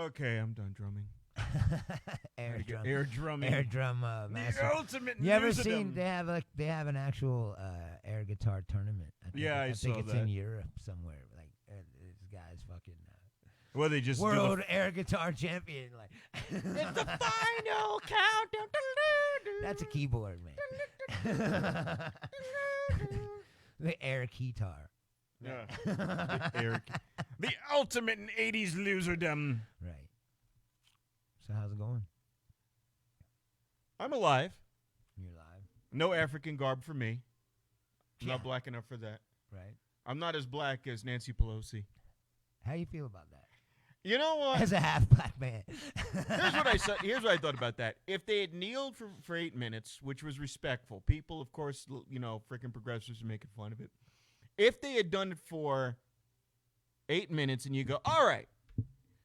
Okay, I'm done drumming. Air drum. Air drumming. Air drum master. The ultimate You ever loser seen dum. they have an actual air guitar tournament? I think saw it's that. in Europe somewhere. Like this guy's fucking Well, they just world air guitar champion. Like it's the final countdown. that's a keyboard, man. The air guitar. Yeah. The ultimate 80s loserdom. Right. So how's it going? I'm alive. You're live. No African garb for me. I'm Yeah. not black enough for that. Right. I'm not as black as Nancy Pelosi. How you feel about that? You know what? As a half black man. Here's what I thought about that. If they had kneeled for 8 minutes, which was respectful, people, of course, freaking progressives are making fun of it. If they had done it for 8 minutes, and you go, all right,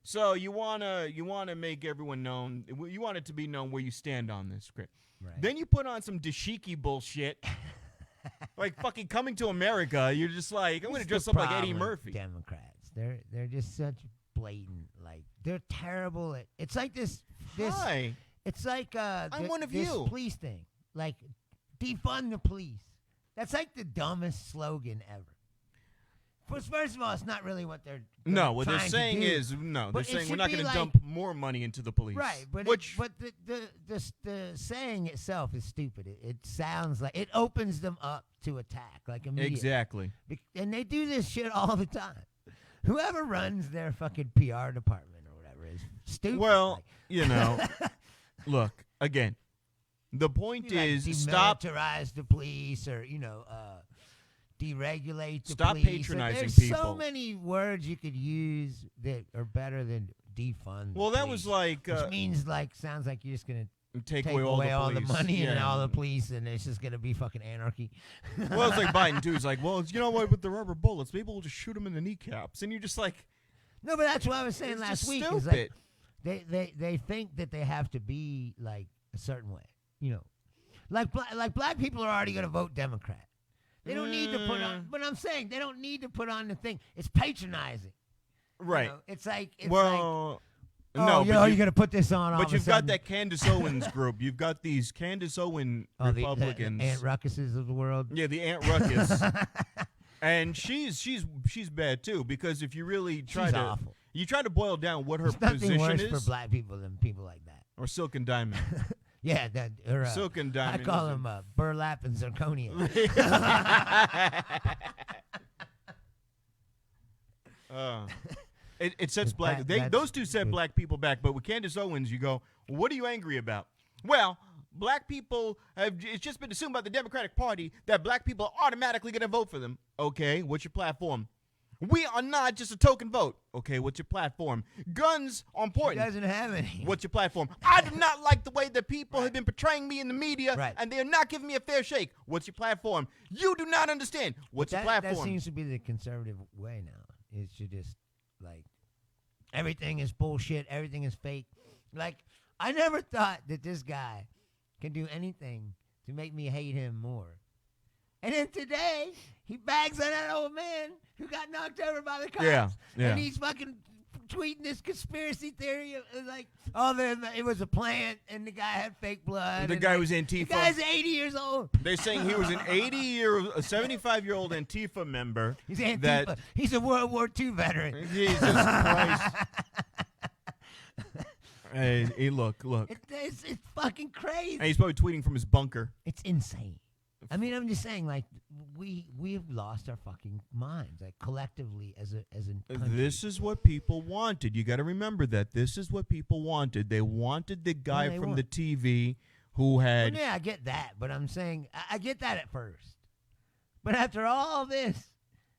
so you wanna make everyone known, you want it to be known where you stand on this, great. Right. Then you put on some dashiki bullshit, like fucking Coming to America. You're just like, I'm gonna dress up like Eddie Murphy. Democrats, they're just such blatant, like they're terrible at. It's like this. Hi. It's like I'm one of this you. police thing, like defund the police. That's like the dumbest slogan ever. First of all, it's not really what they're No, what they're trying to saying do. is no. But They're it saying we're should not be going to like- dump more money into the police. Right, but the saying itself is stupid. It sounds like it opens them up to attack, like immediately. Exactly. And they do this shit all the time. Whoever runs their fucking PR department or whatever is stupid. Well, like, look again. The point like is stop. demilitarize the police, or deregulate the Stop police. patronizing There's people. so many words you could use that are better than defund. Well, the that was police, like which means sounds like you're just gonna take take away all the police. money and Yeah. all the police, and it's just gonna be fucking anarchy. Well, it's like Biden too. He's like, well, you know what? With the rubber bullets, maybe we'll just shoot them in the kneecaps, and you're just like, No, but that's what I was saying it's last just week. stupid. Is like they think that they have to be like a certain way, Like black people are already gonna vote Democrat. They don't need to put on. But I'm saying they don't need to put on the thing. It's patronizing. right. It's like Well, oh, no, you're but going to put this on. but you've got that Candace Owens group. You've got these Candace Owen Republicans. The Aunt Ruckuses of the world. Yeah, the Aunt Ruckus. And she's bad too, because if you really try She's to awful. you try to boil down what her There's nothing position worse is, for black people than people like that. or Silk and Diamond. Yeah, or, Silk and I Diamond. call them burlap and zirconia. It sets black. Those two set black people back. But with Candace Owens, you go, well, what are you angry about? Well, black people it's just been assumed by the Democratic Party that black people are automatically going to vote for them. Okay, what's your platform? We are not just a token vote. Okay, what's your platform? Guns are She important. doesn't have any. What's your platform? I do not like the way that people have been portraying me in the media, Right. and they are not giving me a fair shake. What's your platform? You do not understand. What's your platform? That seems to be the conservative way now. It should just, like, everything is bullshit. Everything is fake. Like, I never thought that this guy can do anything to make me hate him more. And then today, he bags on that old man who got knocked over by the cops. Yeah. And he's fucking tweeting this conspiracy theory of, like, it was a plant and the guy had fake blood. The and, guy like, was Antifa. The guy's 80 years old. They're saying he was an 75-year-old Antifa member. He's Antifa. He's a World War II veteran. Jesus Christ. Hey, look. It's fucking crazy. And he's probably tweeting from his bunker. It's insane. I mean, I'm just saying, like, we've lost our fucking minds, like, collectively as a country. This is what people wanted. You got to remember that. This is what people wanted. They wanted the guy from the TV who had... Well, yeah, I get that, but I'm saying, I get that at first. But after all this,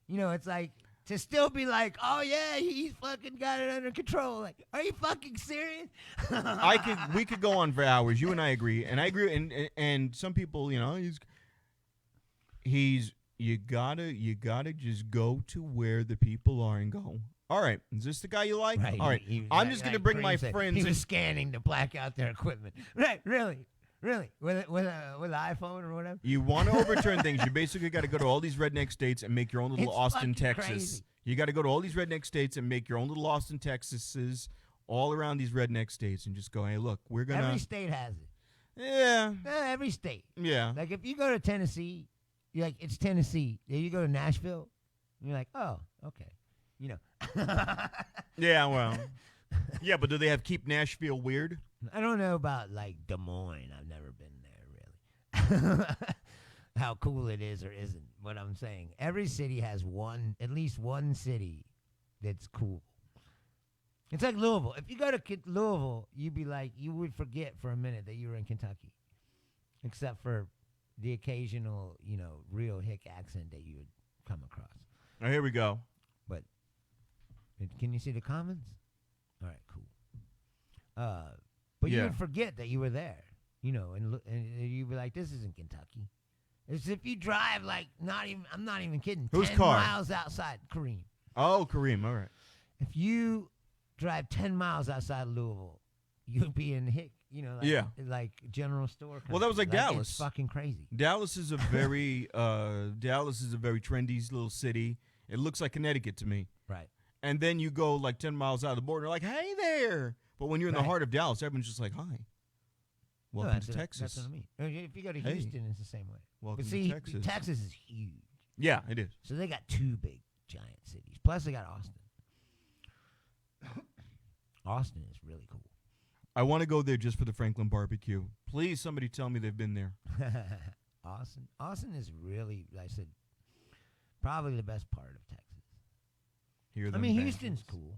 it's like, to still be like, oh, yeah, he's fucking got it under control. Like, are you fucking serious? We could go on for hours. You and I agree. And I agree. And some people, you gotta just go to where the people are and go, all right, is this the guy you like? Right, all right, I'm just gonna bring my friends. He was scanning to black out their equipment. Right, really, with an iPhone or whatever. You want to overturn things, you basically got to go to all these redneck states and make your own little It's Austin, fucking Texas. crazy. You got to go to all these redneck states and make your own little Austin, Texases, all around these redneck states and just go, hey, look, we're going to. Every state has it. Yeah. Every state. Yeah. Like, if you go to Tennessee, you're like, it's Tennessee. Then you go to Nashville, you're like, oh, okay. You know. Yeah, well. Yeah, but do they have Keep Nashville Weird? I don't know about, like, Des Moines. I've never been there, really. How cool it is or isn't. What I'm saying. Every city has at least one city that's cool. It's like Louisville. If you go to Louisville, you would forget for a minute that you were in Kentucky. Except for the occasional, real hick accent that you would come across. Oh, here we go. But can you see the comments? All right, cool. But you would forget that you were there, and you'd be like, this isn't Kentucky. It's if you drive, like, I'm not even kidding, Whose 10 car? miles outside Kareem. Oh, Kareem, all right. If you drive 10 miles outside Louisville, you'd be in hick, like general store. Well, that was like Dallas. It's fucking crazy. Dallas is a very trendy little city. It looks like Connecticut to me. Right. And then you go like 10 miles out of the border, like, hey there. But when you're in the heart of Dallas, everyone's just like, hi. Welcome to Texas. That's what I mean. If you go to Houston, it's the same way. Welcome to Texas. Texas is huge. Yeah, it is. So they got two big, giant cities. Plus they got Austin. Austin is really cool. I want to go there just for the Franklin barbecue. Please, somebody tell me they've been there. Austin is really, like I said, probably the best part of Texas. Houston's cool.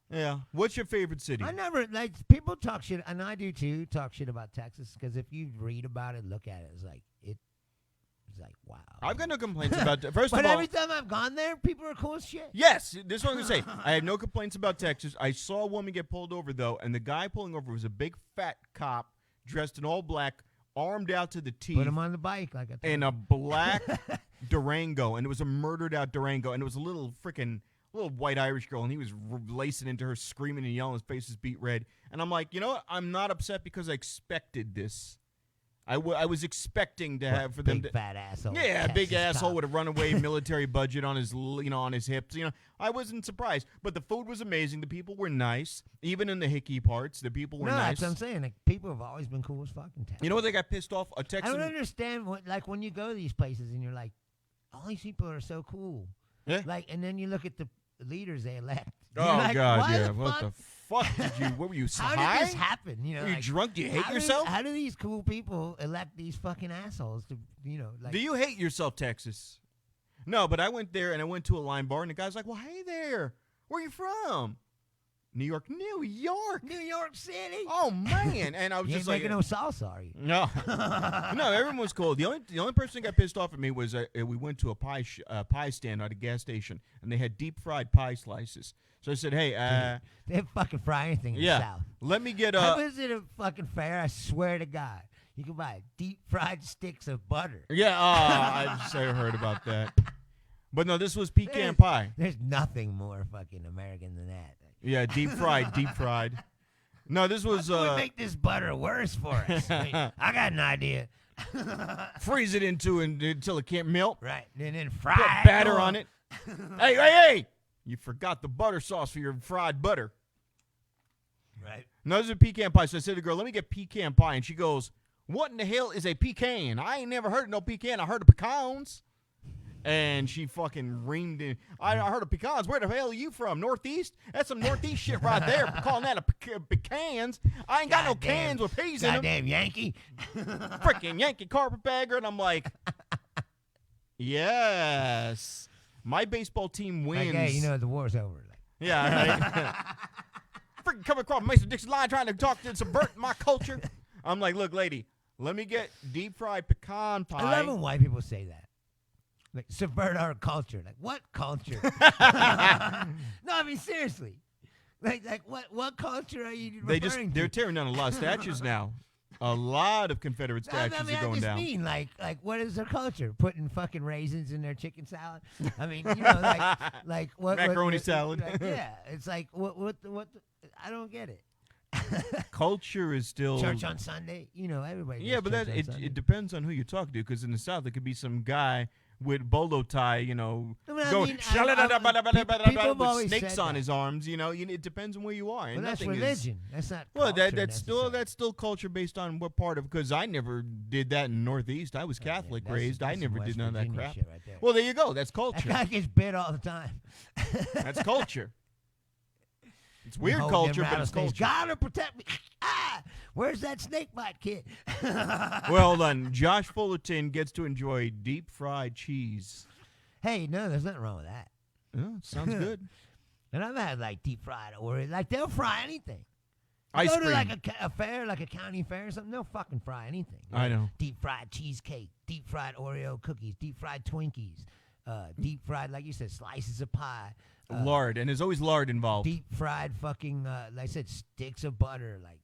Yeah. What's your favorite city? I never, people talk shit, and I do too, talk shit about Texas, because if you read about it, look at it, it's like, wow. I've got no complaints about it. First but of all, every time I've gone there, people are cool as shit. Yes, this is what I'm going to say. I have no complaints about Texas. I saw a woman get pulled over, though, and the guy pulling over was a big, fat cop dressed in all black, armed out to the teeth. Put him on the bike, like I told in a black Durango, and it was a murdered-out Durango, and it was a little white Irish girl, and he was lacing into her, screaming and yelling. His face is beat red. And I'm like, you know what? I'm not upset because I expected this. I was expecting to have for them to big fat asshole. Yeah, a big Texas asshole cop. with a runaway military budget on his on his hips. I wasn't surprised, but the food was amazing. The people were nice, even in the hicky parts. The people were nice. That's what I'm saying. Like, people have always been cool as fucking Texas. You know what they got pissed off? A I Texan. don't understand when you go to these places and you're like, all these people are so cool. Yeah. And then you look at the leaders they elect. Oh like, God, why yeah. the What fuck? the fuck did you? What were you? How high? did this happen? Are you drunk? Do you hate yourself? How do these cool people elect these fucking assholes to, Do you hate yourself, Texas? No, but I went there and I went to a Lime bar and the guy's like, "Well, hey there, where are you from?" New York. New York City. Oh man! And I was You just ain't like, making no salsa, are you? No, no, everyone was cool. The only person that got pissed off at me was we went to a pie stand at a gas station, and they had deep fried pie slices. So I said, "Hey, they don't fucking fry anything in the South. Let me get I visited a fucking fair. I swear to God, you can buy deep fried sticks of butter. Yeah, I just heard about that. But no, this was pecan pie. There's nothing more fucking American than that. Yeah, deep fried. No, this was. How can we make this butter worse for us? I got an idea. Freeze it until it can't melt. Right, and then fry. Put batter on it. Hey! You forgot the butter sauce for your fried butter. Right. No, this is a pecan pie. So I said to the girl, "Let me get pecan pie," and she goes, "What in the hell is a pecan? I ain't never heard of no pecan. I heard of pecans." And she fucking reamed in. I heard of pecans. Where the hell are you from? Northeast? That's some Northeast shit right there. Calling that a pecans. I ain't got no cans with peas in them. Goddamn Yankee. Freaking Yankee carpetbagger. And I'm like, yes. My baseball team wins. Like, hey, the war's over. Yeah, right. Freaking come across Mason-Dixon line trying to talk to subvert my culture. I'm like, look, lady, let me get deep fried pecan pie. I love when white people say that. Like, subvert our culture. Like, what culture? No, I mean, seriously. Like what culture are you referring to? They're tearing down a lot of statues now. A lot of Confederate statues are going down. I mean, like, what is their culture? Putting fucking raisins in their chicken salad? I mean, like what? Macaroni salad. Like, yeah, it's like, what, I don't get it. Culture is still church on Sunday. Everybody. Yeah, but it depends on who you talk to. Because in the South, there could be some guy with bolo tie, you know, I mean, going people have with always snakes said on that. his arms. You know, it depends on where you are. Well, And that's nothing religion. That's not. Well, culture that's still culture based on what part of. Because I never did that in Northeast. I was Catholic raised. I never did none of that crap. Right there. Well, there you go. That's That culture. guy gets bit all the time. That's culture. It's weird Holding culture, them but it's rattlesnakes. culture. Gotta protect me. Ah, where's that snake bite kid? Well, then Josh Fullerton gets to enjoy deep fried cheese. Hey, no, there's nothing wrong with that. Oh, sounds good. And I've had like deep fried Oreo. Like they'll fry anything. Ice Go cream. to like a fair, like a county fair or something. They'll fucking fry anything. I know. Deep fried cheesecake, deep fried Oreo cookies, deep fried Twinkies, deep fried, like you said, slices of pie. Lard, and there's always lard involved. Deep fried fucking, like I said, sticks of butter, like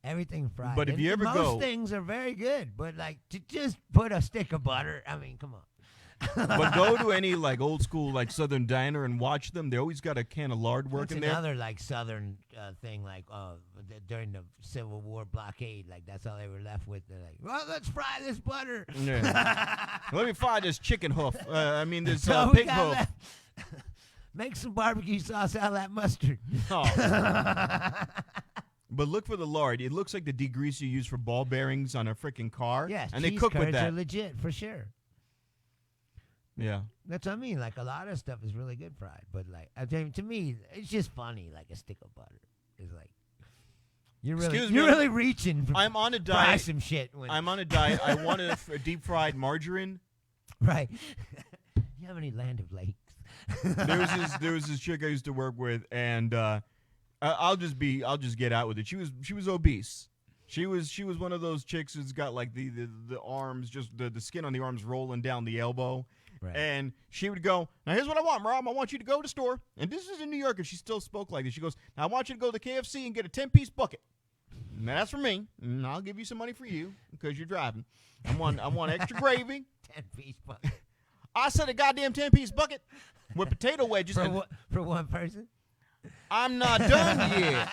everything fried. But if And you ever most go- things are very good, but like to just put a stick of butter, I mean, come on. But go to any like old school like Southern diner and watch them. They always got a can of lard That's working there. another like Southern thing, like during the Civil War blockade, like that's all they were left with. They're like, well, let's fry this butter. Yeah. Let me fry this chicken hoof. This That's all we pig got hoof. left. Make some barbecue sauce out of that mustard. Oh. But look for the lard. It looks like the degreaser you use for ball bearings on a freaking car. Yes, and they cheese cook with curds that. are legit for sure. Yeah. That's what I mean. Like a lot of stuff is really good fried, but like I think to me, it's just funny. Like a stick of butter is like you're really reaching. For I'm on a fry diet. some shit. When, I'm on a diet. I want a deep fried margarine. right. You have any Land of Lakes? There was this chick I used to work with, and I'll just get out with it. She was obese. She was one of those chicks who's got like the arms, just the skin on the arms rolling down the elbow. Right. And she would go, now here's what I want, Mom. I want you to go to the store. And this is in New York, and she still spoke like this. She goes, now I want you to go to the KFC and get a 10-piece bucket. And that's for me. And I'll give you some money for you because you're driving. I want extra gravy. 10-piece bucket I said a goddamn 10-piece bucket with potato wedges. for one person. I'm not done yet.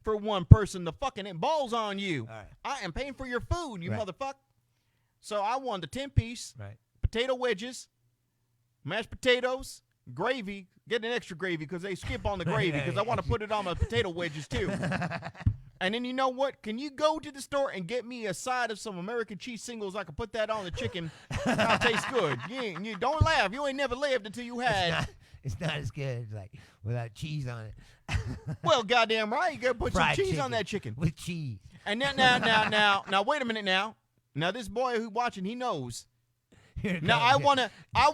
For one person, the fucking balls on you. All right. I am paying for your food, you Right. motherfucker. So I want the 10-piece, Right. potato wedges, mashed potatoes, gravy. Get an extra gravy because they skip on the gravy because I want to put it on my potato wedges too. And then you know what? Can you go to the store and get me a side of some American cheese singles? I can put that on the chicken. That'll taste good. You don't laugh. You ain't never lived until you had. It's not as good like without cheese on it. Well, goddamn right. You got to put Fried some cheese chicken on that chicken. with cheese. And now, wait a minute now. Now this boy who's watching, he knows. Here it Now comes. I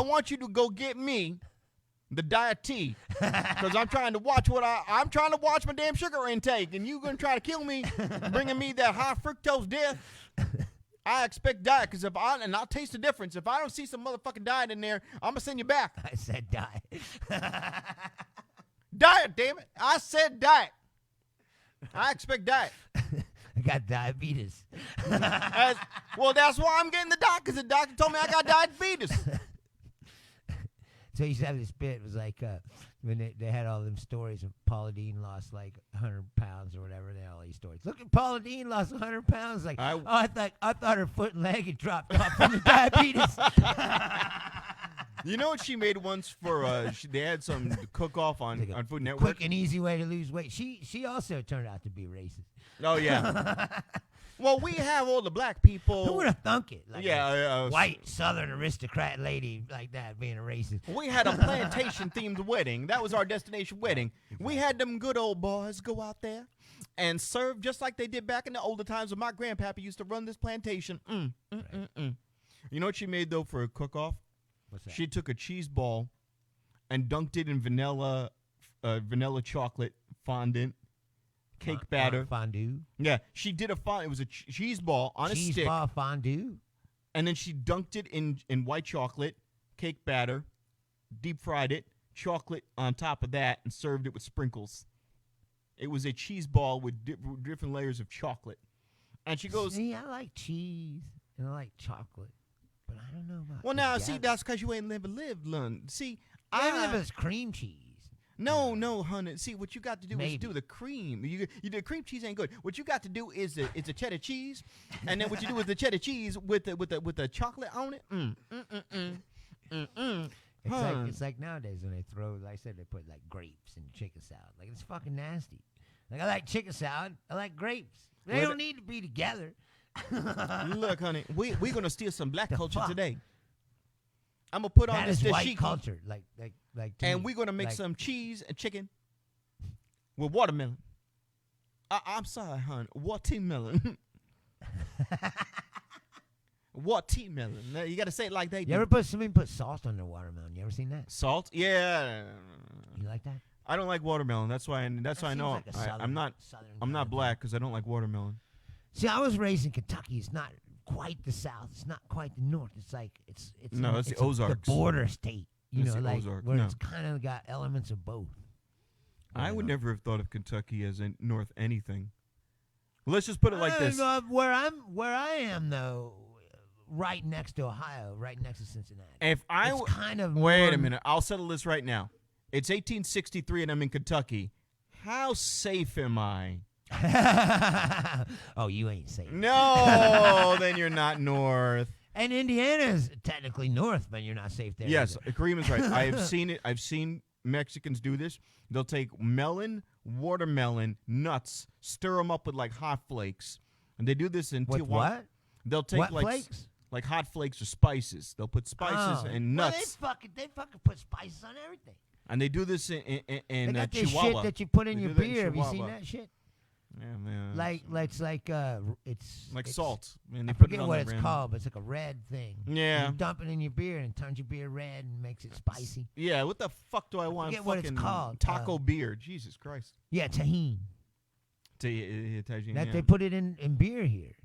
want you to go get me the diet tea because I'm trying to watch I'm trying to watch my damn sugar intake, and you gonna try to kill me, bringing me that high fructose death. I expect diet because and I'll taste the difference. If I don't see some motherfucking diet in there, I'm gonna send you back. I said die. Diet, damn it! I said diet. I expect diet. I got diabetes. Well, that's why I'm getting the doctor, because the doctor told me I got diabetes. So he used to have this bit. It was like when they had all them stories of Paula Deen lost like 100 pounds or whatever. They had all these stories. Look at Paula Deen lost 100 pounds. Like, I thought her foot and leg had dropped off from the diabetes. You know what she made once for? They had some cook off on Food Network. Quick and easy way to lose weight. She also turned out to be racist. Oh yeah. Well, we have all the black people. Who would have thunk it? Like Yeah, a white Southern aristocrat lady like that being a racist. We had a plantation-themed wedding. That was our destination wedding. We had them good old boys go out there and serve just like they did back in the older times when my grandpappy used to run this plantation. You know what she made, though, for a cook-off? What's that? She took a cheese ball and dunked it in vanilla chocolate fondant, cake batter. Fondue. Yeah, she did a fondant. It was a cheese ball on a stick. Cheese ball fondue. And then she dunked it in white chocolate, cake batter, deep fried it, chocolate on top of that, and served it with sprinkles. It was a cheese ball with different layers of chocolate. And she goes, See, I like cheese and I like chocolate, but I don't know about well, now, see, together. that's because you ain't never lived, Lund. See, I never lived as cream cheese. No, honey. See, what you got to do is Maybe. do the cream. You the cream cheese ain't good. What you got to do is the cheddar cheese, and then what you do is the cheddar cheese with the chocolate on it. It's like nowadays when they throw, like I said, they put like grapes in chicken salad. Like it's fucking nasty. Like I like chicken salad. I like grapes. They don't need to be together. Look, honey, we're gonna steal some black culture fuck? today. I'm gonna put on That this is white dashiki, culture. To and me, we're gonna make like, some cheese and chicken with watermelon. I'm sorry, hon. Watermelon. Watermelon. You gotta say it like they You do. ever put salt on their watermelon? You ever seen that? Salt? Yeah. You like that? I don't like watermelon. That's why I know seems like a southern- I'm not southern I'm kind not of black because I don't like watermelon. See, I was raised in Kentucky. It's not quite the South. It's not quite the North. It's like it's No, it's the Ozarks. the border state. You It's know, the like Ozarks, where no. it's kind of got elements of both. I You would know? never have thought of Kentucky as in North anything. Let's just put it like I this. don't know, where I am though, right next to Ohio, right next to Cincinnati. If I It's kind of wait a more- minute, I'll settle this right now. It's 1863 and I'm in Kentucky. How safe am I? Oh, you ain't safe. No, then you're not North. And Indiana's technically North, but you're not safe there. Yes, either. Kareem is right. I have seen it. I've seen Mexicans do this. They'll take melon, watermelon, nuts, stir them up with like hot flakes, and they do this in With Tijuana. what? They'll take What like flakes? like hot flakes or spices. They'll put spices Oh. and Well, nuts, they fucking put spices on everything. and they do this They in got this Chihuahua. shit that you put in They your do that in beer. Have you seen Chihuahua. that shit? Yeah, man. It's like it's salt. And I they put it forget on what the it's rim. called, but it's like a red thing. Yeah. You dump it in your beer and it turns your beer red and makes it spicy. Yeah, what the fuck do I want? forget what it's Fucking called. Taco beer. Jesus Christ. Yeah, tahini. Tajin, That yeah. they put it in beer here.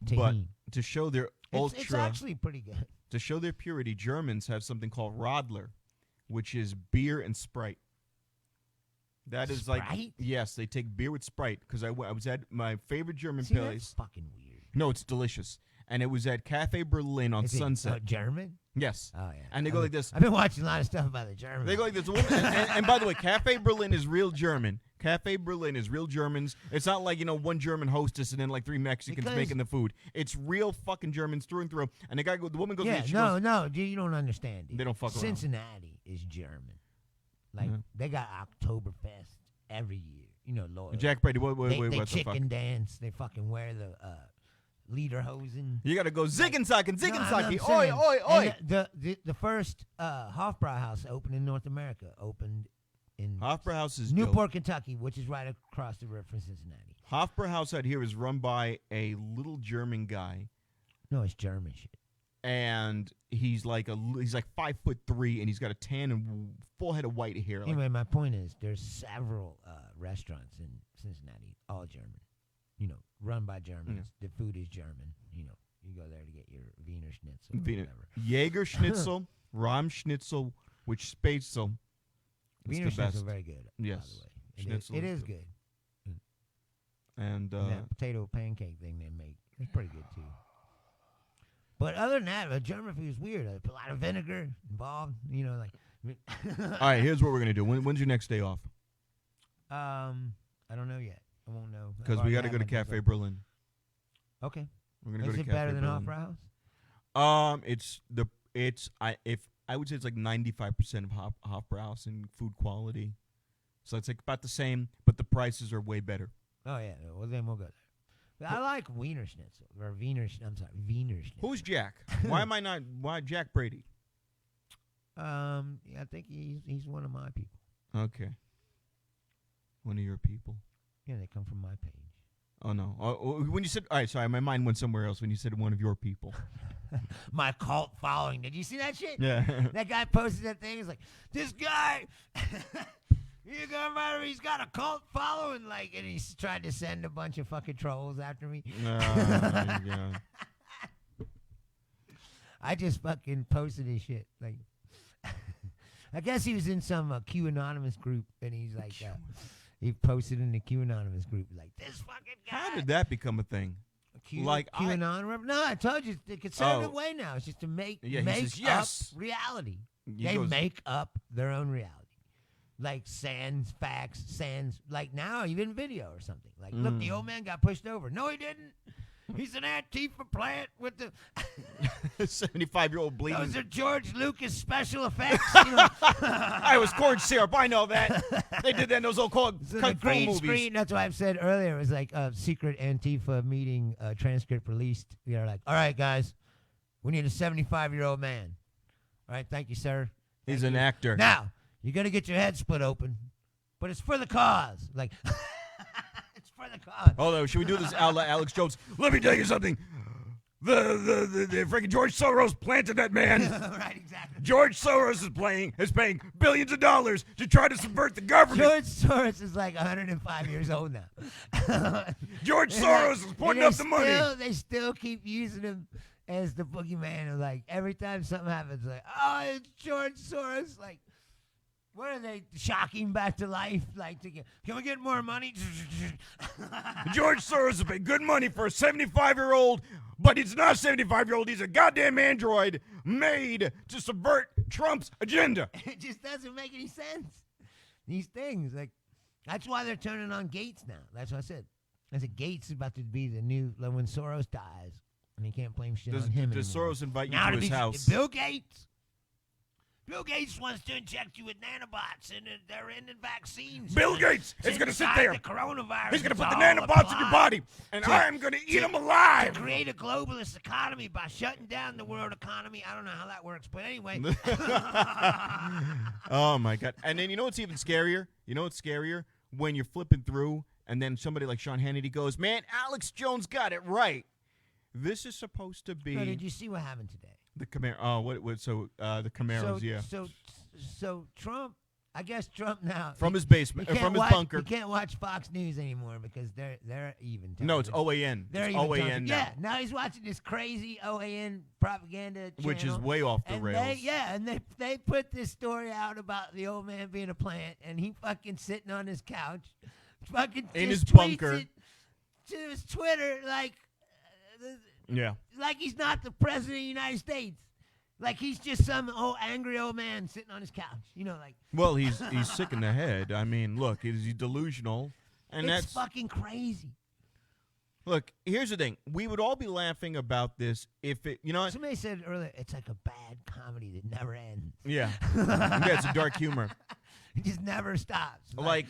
But Tahini. to show their It's actually pretty good. to show their purity, Germans have something called Radler, which is beer and Sprite. That is like Sprite? yes, they take beer with Sprite because I was at my favorite German See, that's place. fucking weird. No, it's delicious, and it was at Cafe Berlin on Is it, Sunset. German? Yes, Oh yeah. and they go like this. I've been watching a lot of stuff about the Germans. They go like this. And by the way, Cafe Berlin is real German. Cafe Berlin is real Germans. It's not like, one German hostess and then like 3 Mexicans Because- making the food. It's real fucking Germans through and through. And the woman goes, Yeah, she no, goes, no, you don't understand. Dude. They don't fuck around. Cincinnati is German. Like Yeah. they got Oktoberfest every year. Lord. Jack Brady, wait, they what the chicken fuck? dance. They fucking wear the lederhosen. You got to go ziggin-sockin', No, ziggin-sockin', I'm oi, saying, oi, oi. and the first Hofbrauhaus opened in North America opened in Hofbrauhaus is Newport, dope. Kentucky, which is right across the river from Cincinnati. Hofbrauhaus out here is run by a little German guy. No, it's German shit. And he's like 5'3", and he's got a tan and full head of white hair. Like, Anyway, my point is there's several restaurants in Cincinnati, all German. Run by Germans. The food is German. You go there to get your Wiener Schnitzel or Wiener- whatever. Jäger Schnitzel, Rahm Schnitzel, which Spätzle. It's Wiener the Schnitzel best. is very good. Yes. By the way. Schnitzel It is is good. And And that potato pancake thing they make is pretty good too. But other than that, German food is weird. They put a lot of vinegar involved. all right, here's what we're gonna do. When's your next day off? I don't know yet. I won't know. Because we got to go to Cafe Berlin. Okay. We're gonna Is go to it Cafe better than Berlin. Hofbrauhaus? I would say it's like 95% of Hofbrauhaus in food quality. So it's like about the same, but the prices are way better. Oh yeah. Well then we'll go there. But I like Wiener Schnitzel or Wiener Schnitzel. Who's Jack? Why Jack Brady? Yeah, I think he's one of my people. Okay. One of your people. Yeah, they come from my page. Oh no! When you said, all right, sorry, my mind went somewhere else. When you said one of your people, My cult following. Did you see that shit? yeah. That guy posted that thing. He's like, this guy, he's got a cult following, and he's trying to send a bunch of fucking trolls after me. Oh my God. I just fucking posted his shit. I guess he was in some Q Anonymous group, and he's like, he posted in the Q Anonymous group, like, this fucking guy. How did that become a thing? Q Anon? No, I told you, the conservative way now. It's just to make Yeah, he make says, yes. up reality. He They goes- make up their own reality. like sans facts, sans like now even video or something. Like, look, the old man got pushed over. No, he didn't. He's an Antifa plant with the 75-year-old bleeding. Those are George Lucas special effects. You know? I was corn syrup. I know that. They did that in those old kung fu green movies. Screen, that's what I've said earlier. It was like a secret Antifa meeting transcript released. They're like, all right, guys, we need a 75-year-old man. All right, thank you, sir. He's an actor. Now, you're going to get your head split open, but it's for the cause. Like, it's for the cause. Although, should we do this a la Alex Jones? Let me tell you something. The freaking George Soros planted that man. Right, exactly. George Soros is paying billions of dollars to try to subvert the government. George Soros is like 105 years old now. George Soros is putting up the money. They still keep using him as the boogeyman. Like, every time something happens, like, oh, it's George Soros. Like, what are they shocking back to life? Like, can we get more money? George Soros has paid good money for a 75-year-old, but he's not a 75-year-old. He's a goddamn android made to subvert Trump's agenda. It just doesn't make any sense. These things, like, that's why they're turning on Gates now. That's what I said. I said Gates is about to be the new, like, when Soros dies, and he can't blame shit on him Does anymore. Soros invite you Now to his house? Bill Gates wants to inject you with nanobots, and they're in the vaccines. Bill Gates is going to sit there. The coronavirus. He's going to It's put the all nanobots in your applied body, and I'm going to eat them alive. to create a globalist economy by shutting down the world economy. I don't know how that works, but anyway. Oh, my God. And then you know what's even scarier? When you're flipping through, and then somebody like Sean Hannity goes, man, Alex Jones got it right. This is supposed to be... No, did you see what happened today? The Camaro. Oh, the Camaros, yeah. So Trump, I guess Trump now From his basement, from his bunker. You can't watch Fox News anymore because they're even. No, it's OAN. They're it's even OAN now. Yeah, now he's watching this crazy OAN propaganda channel, Which is way off the rails. They put this story out about the old man being a plant, and he fucking sitting on his couch, fucking in just his bunker tweets it to his Twitter like. Yeah. Like he's not the president of the United States. Like he's just some angry old man sitting on his couch. You know, like. Well, he's sick in the head. I mean, look, he's delusional, and it's that's fucking crazy. Look, here's the thing: we would all be laughing about this if it, Somebody said earlier, it's like a bad comedy that never ends. Yeah, yeah, it's a dark humor. It just never stops. Like,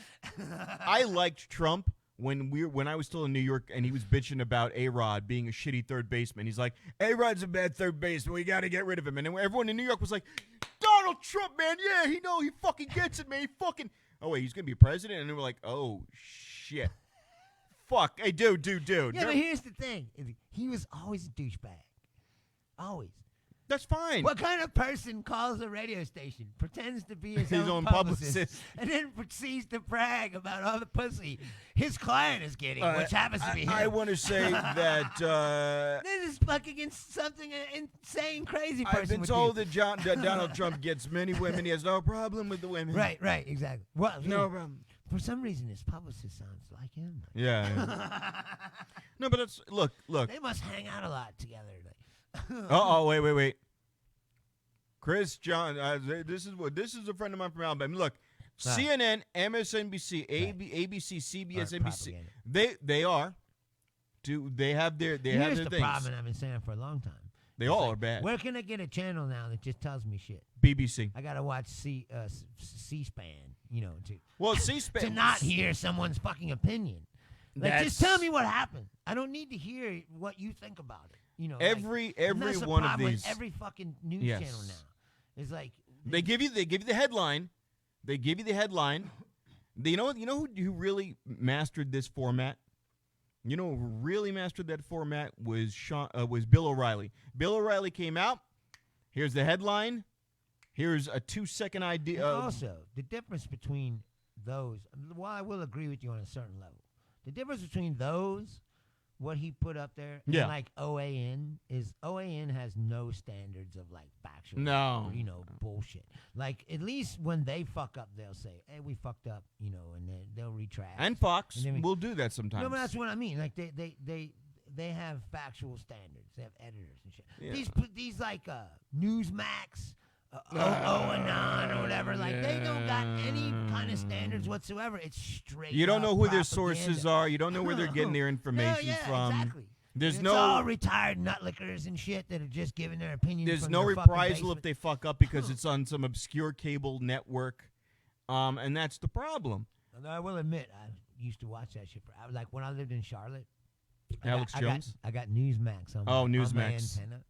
I liked Trump. When I was still in New York and he was bitching about A-Rod being a shitty third baseman, he's like, A-Rod's a bad third baseman. We got to get rid of him. And then everyone in New York was like, Donald Trump, man, yeah, he fucking gets it, man. Oh, wait, he's going to be president? And they were like, oh, shit. Fuck. Hey, dude. Yeah, but here's the thing. He was always a douchebag. Always. That's fine. What kind of person calls a radio station, pretends to be his own publicist, and then proceeds to brag about all the pussy his client is getting, which happens to be him? I want to say that... this is fucking something an insane, crazy person. I've been told that Donald Trump gets many women. He has no problem with the women. Right, exactly. Well, no problem. For some reason, his publicist sounds like him. Yeah. No, but that's... Look. They must hang out a lot together. Wait. Chris John, this is a friend of mine from Alabama. Look, CNN, MSNBC, ABC, CBS, NBC. They have their Here's the things. problem I've been saying for a long time. They all are bad. Where can I get a channel now that just tells me shit? BBC. I gotta watch C-SPAN, C-SPAN to not hear someone's fucking opinion. Like, just tell me what happened. I don't need to hear what you think about it. Every that's one the of these. With every fucking news channel now is like they give you the headline. They give you the headline. You know who really mastered this format? You know who really mastered that format was Bill O'Reilly. Bill O'Reilly came out. Here's the headline. Here's a 2-second idea. Also, the difference between those. While I will agree with you on a certain level, the difference between those. What he put up there, and like OAN has no standards of like factual, bullshit. Like at least when they fuck up, they'll say, "Hey, we fucked up," and then they'll retract. And Fox will do that sometimes. No, but that's what I mean. Like they have factual standards. They have editors and shit. Yeah. These like Newsmax, Anon or whatever. Like, they don't got any kind of standards whatsoever. It's straight You don't know who their propaganda. sources are. You don't know where they're getting their information from. Exactly. There's it's no all retired nutlickers and shit that are just giving their opinions. There's from no their fucking reprisal if basement. they fuck up because it's on some obscure cable network, and that's the problem. Although I will admit, I used to watch that shit. I was like, when I lived in Charlotte, Alex Jones? I got Newsmax on Oh, my Newsmax. antenna.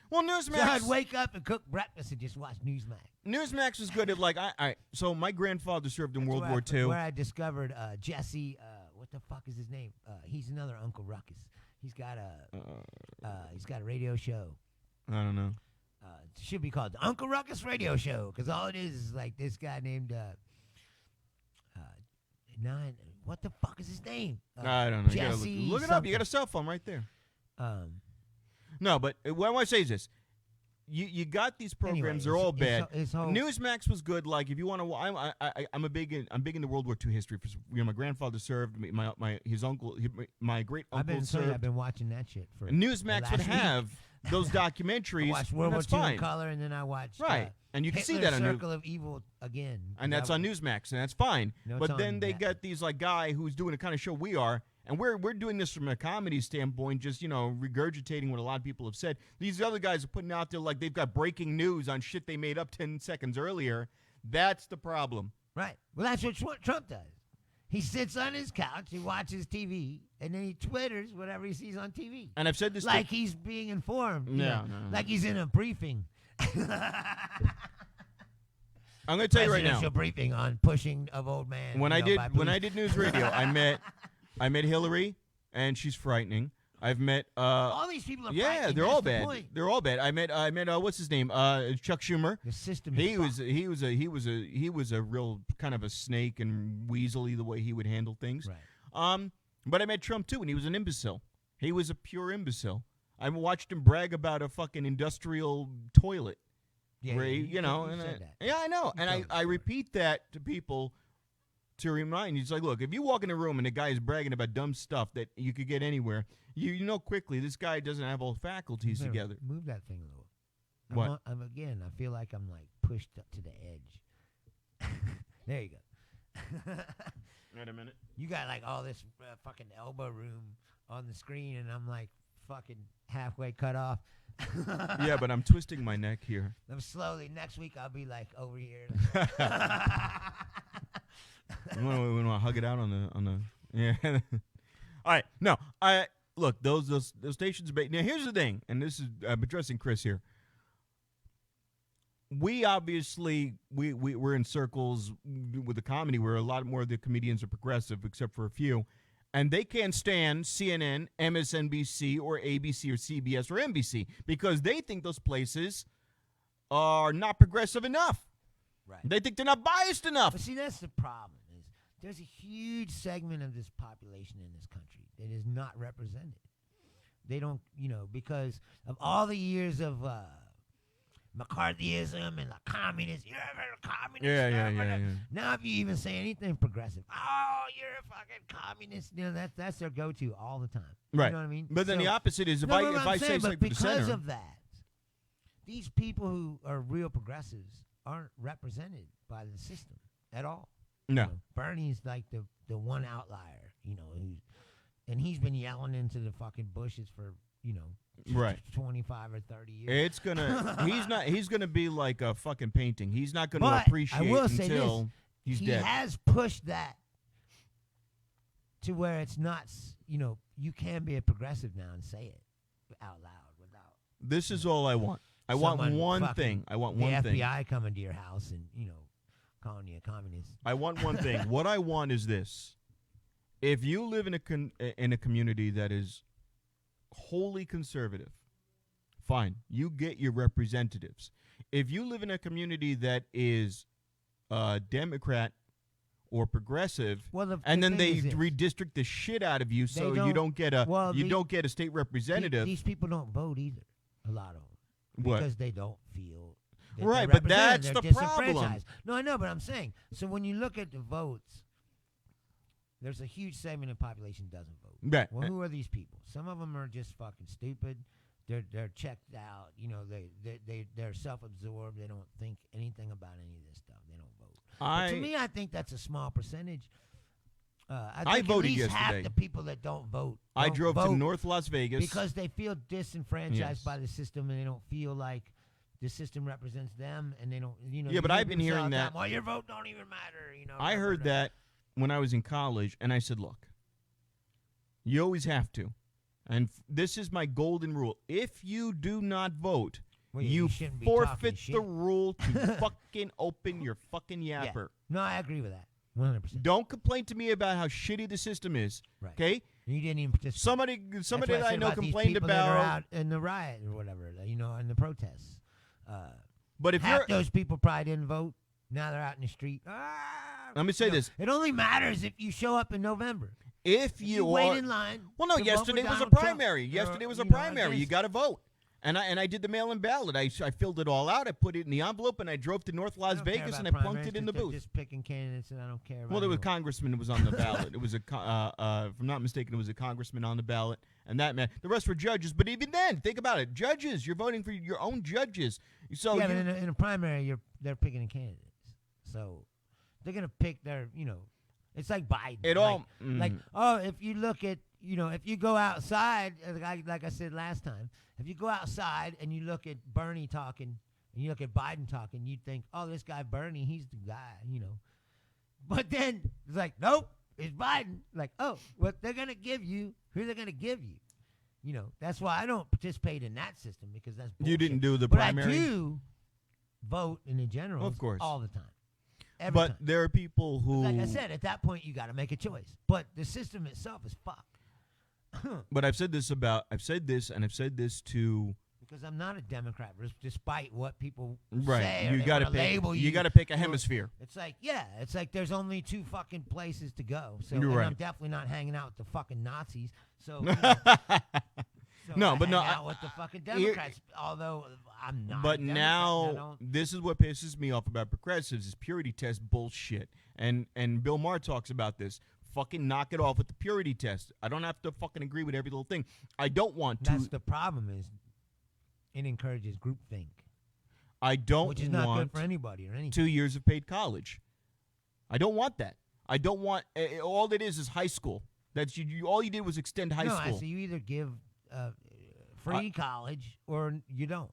Well, So I'd wake up and cook breakfast and just watch Newsmax. Newsmax was good at like so my grandfather served in World War II. Where I discovered Jesse. What the fuck is his name? He's another Uncle Ruckus. He's got a radio show. I don't know. It should be called the Uncle Ruckus Radio Show because all it is like this guy named what the fuck is his name? I don't know. Jesse. You gotta look it up. You got a cell phone right there. No, but what I want to say is this. You got these programs; they're all bad. Newsmax was good. Like if you want to, I'm big into World War II history. My grandfather served. His uncle, my great uncle served. I've been watching that shit for. Newsmax would have those documentaries. I watched World War II fine. in color, and then I watched and you can see Hitler's that on Circle of Evil again, and that's on Newsmax, and that's fine. No, but then they got these like guy who's doing the kind of show we are. And we're doing this from a comedy standpoint, just, regurgitating what a lot of people have said. These other guys are putting out there like they've got breaking news on shit they made up 10 seconds earlier. That's the problem. Right. Well, that's what Trump does. He sits on his couch, he watches TV, and then he twitters whatever he sees on TV. And I've said this like he's being informed. No. Like he's in a briefing. I'm going to tell you right now. Presidential briefing on pushing of old man. When I did news radio, I met Hillary, and she's frightening. I've met all these people are frightening. They're That's all the bad. point. They're all bad. I met what's his name? Chuck Schumer. The system. He was a real kind of a snake and weaselly the way he would handle things. Right. But I met Trump too, and he was an imbecile. He was a pure imbecile. I watched him brag about a fucking industrial toilet. Yeah, where you said that. Yeah, I know. And I repeat that to people to remind you. It's like, look, if you walk in a room and the guy is bragging about dumb stuff that you could get anywhere, you know quickly this guy doesn't have all faculties together. Move that thing a little. What? I feel like I'm like pushed up to the edge. There you go. Wait a minute. You got like all this fucking elbow room on the screen, and I'm like fucking halfway cut off. Yeah, but I'm twisting my neck here. I'm slowly. Next week I'll be like over here. We want to hug it out on the yeah. All right, no, look those stations. Now here's the thing, and this is I'm addressing Chris here. We obviously we're in circles with the comedy where a lot more of the comedians are progressive, except for a few, and they can't stand CNN, MSNBC, or ABC, or CBS, or NBC because they think those places are not progressive enough. Right. They think they're not biased enough. But see, that's the problem. Is there's a huge segment of this population in this country that is not represented. They don't, because of all the years of McCarthyism and the communists. You're a communist. Yeah. Now, if you even say anything progressive, oh, you're a fucking communist. That's their go-to all the time. Right. You know what I mean? But then the opposite is if I say something because for the center, of that, these people who are real progressives aren't represented by the system at all. No. Bernie's like the one outlier, and he's been yelling into the fucking bushes for, right, 25 or 30 years. It's gonna he's gonna be like a fucking painting. He's not gonna But appreciate I will say until he's dead. He has pushed that to where it's not, you can be a progressive now and say it out loud without. This is all I want. I want one thing. I want one thing. The FBI coming to your house and, calling you a communist. I want one thing. What I want is this. If you live in a community that is wholly conservative, fine. You get your representatives. If you live in a community that is Democrat or progressive, and then they redistrict the shit out of you, so you don't get a state representative. These people don't vote either. A lot of them. What? Because they don't feel right, but that's the problem. No, I know, but I'm saying, so when you look at the votes, there's a huge segment of the population that doesn't vote. Right. Well, who are these people? Some of them are just fucking stupid. they're checked out. You know, they're self-absorbed. They don't think anything about any of this stuff. They don't vote. But to me, I think that's a small percentage. I think voted at least yesterday. half the people that don't vote. I drove to North Las Vegas because they feel disenfranchised Yes. by the system, and they don't feel like the system represents them, and they don't. You know. Yeah, but I've been hearing that. Well, your vote don't even matter. You know. I heard that when I was in college, and I said, look, you always have to. And this is my golden rule. If you do not vote, you shouldn't be forfeit talking the shit. rule to fucking open your fucking yapper. Yeah. No, I agree with that. 100%. Don't complain to me about how shitty the system is. Right. Okay? You didn't even participate. Somebody That's that what I said know about these complained people that are about. out in the riot or whatever, you know, in the protests. But if Half you're, those people probably didn't vote. Now they're out in the street. let me say this: it only matters if you show up in November. if You you wait are, in line. well, no, to vote yesterday for was a Donald Trump, primary. or, Yesterday was a you know, primary. You against- got to vote. And I did the mail-in ballot. I filled it all out. I put it in the envelope, and I drove to North I Las don't care Vegas, about and I plunked primaries it in the 'cause they're booth. Just picking candidates, and I don't care. Well, about there was a anyone. congressman who was on the ballot. It was if I'm not mistaken, it was a congressman on the ballot, and that man. The rest were judges. But even then, think about it: judges. You're voting for your own judges. So yeah, but in a primary, they're picking candidates, so they're gonna pick their. You know, it's like Biden. It all like if you look at if you go outside, like I said last time, if you go outside and you look at Bernie talking and you look at Biden talking, you'd think, oh, this guy Bernie, he's the guy, But then it's like, nope, it's Biden. Like, oh, what they're gonna give you? Who they're gonna give you? That's why I don't participate in that system because that's bullshit. You didn't do the but primary. I do vote in the general, Of course. all the time. Every But time. there are people who. Like I said, at that point, you got to make a choice. But the system itself is fucked. But I've said this, and I've said this to. Because I'm not a Democrat, despite what people Right, say. Or you they got to wanna pick. label You got to pick a or- hemisphere. It's like, there's only 2 fucking places to go. So You're and right. I'm definitely not hanging out with the fucking Nazis. So, so No, I but no, hang out with the fucking Democrats. Although I'm not. But a Democrat, and I now, don't- this is what pisses me off about progressives: is purity test bullshit. And Bill Maher talks about this. Fucking knock it off with the purity test. I don't have to fucking agree with every little thing. I don't want to. that's the problem. Is it encourages groupthink, I don't which is not want good for anybody or anything. 2 years of paid college. I don't want that. I don't want. All it is high school. That's you. All you did was extend high school. So you either give free college or you don't.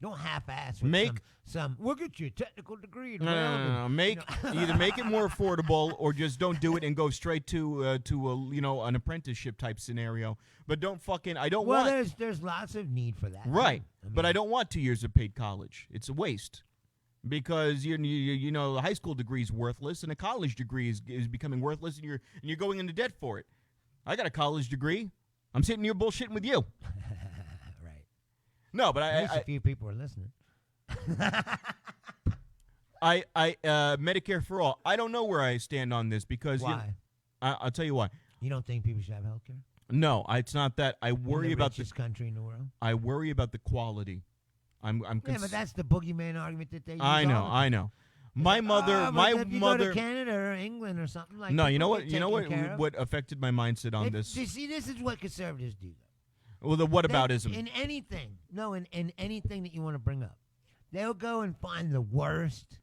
Don't half-ass with some. We'll get you a technical degree. No. Either make it more affordable, or just don't do it and go straight to an apprenticeship type scenario. But don't fucking. I don't want. Well, there's lots of need for that. Right, too. but I don't want 2 years of paid college. It's a waste. Because a high school degree is worthless, and a college degree is becoming worthless, and you're going into debt for it. I got a college degree. I'm sitting here bullshitting with you. Right. No, but At least a few people are listening. Medicare for all. I don't know where I stand on this because Why? I'll tell you why. You don't think people should have health care? No, it's not that. I worry in the about richest country in the world. I worry about the quality. Yeah, but that's the boogeyman argument that they use. I know. all the time. I know. My mother, but my if you mother. go to Canada or England or something like. No, you know people what? get taken care of. What affected my mindset on this? You see, this is what conservatives do. Well, the whataboutism. In anything, in anything that you want to bring up, they'll go and find the worst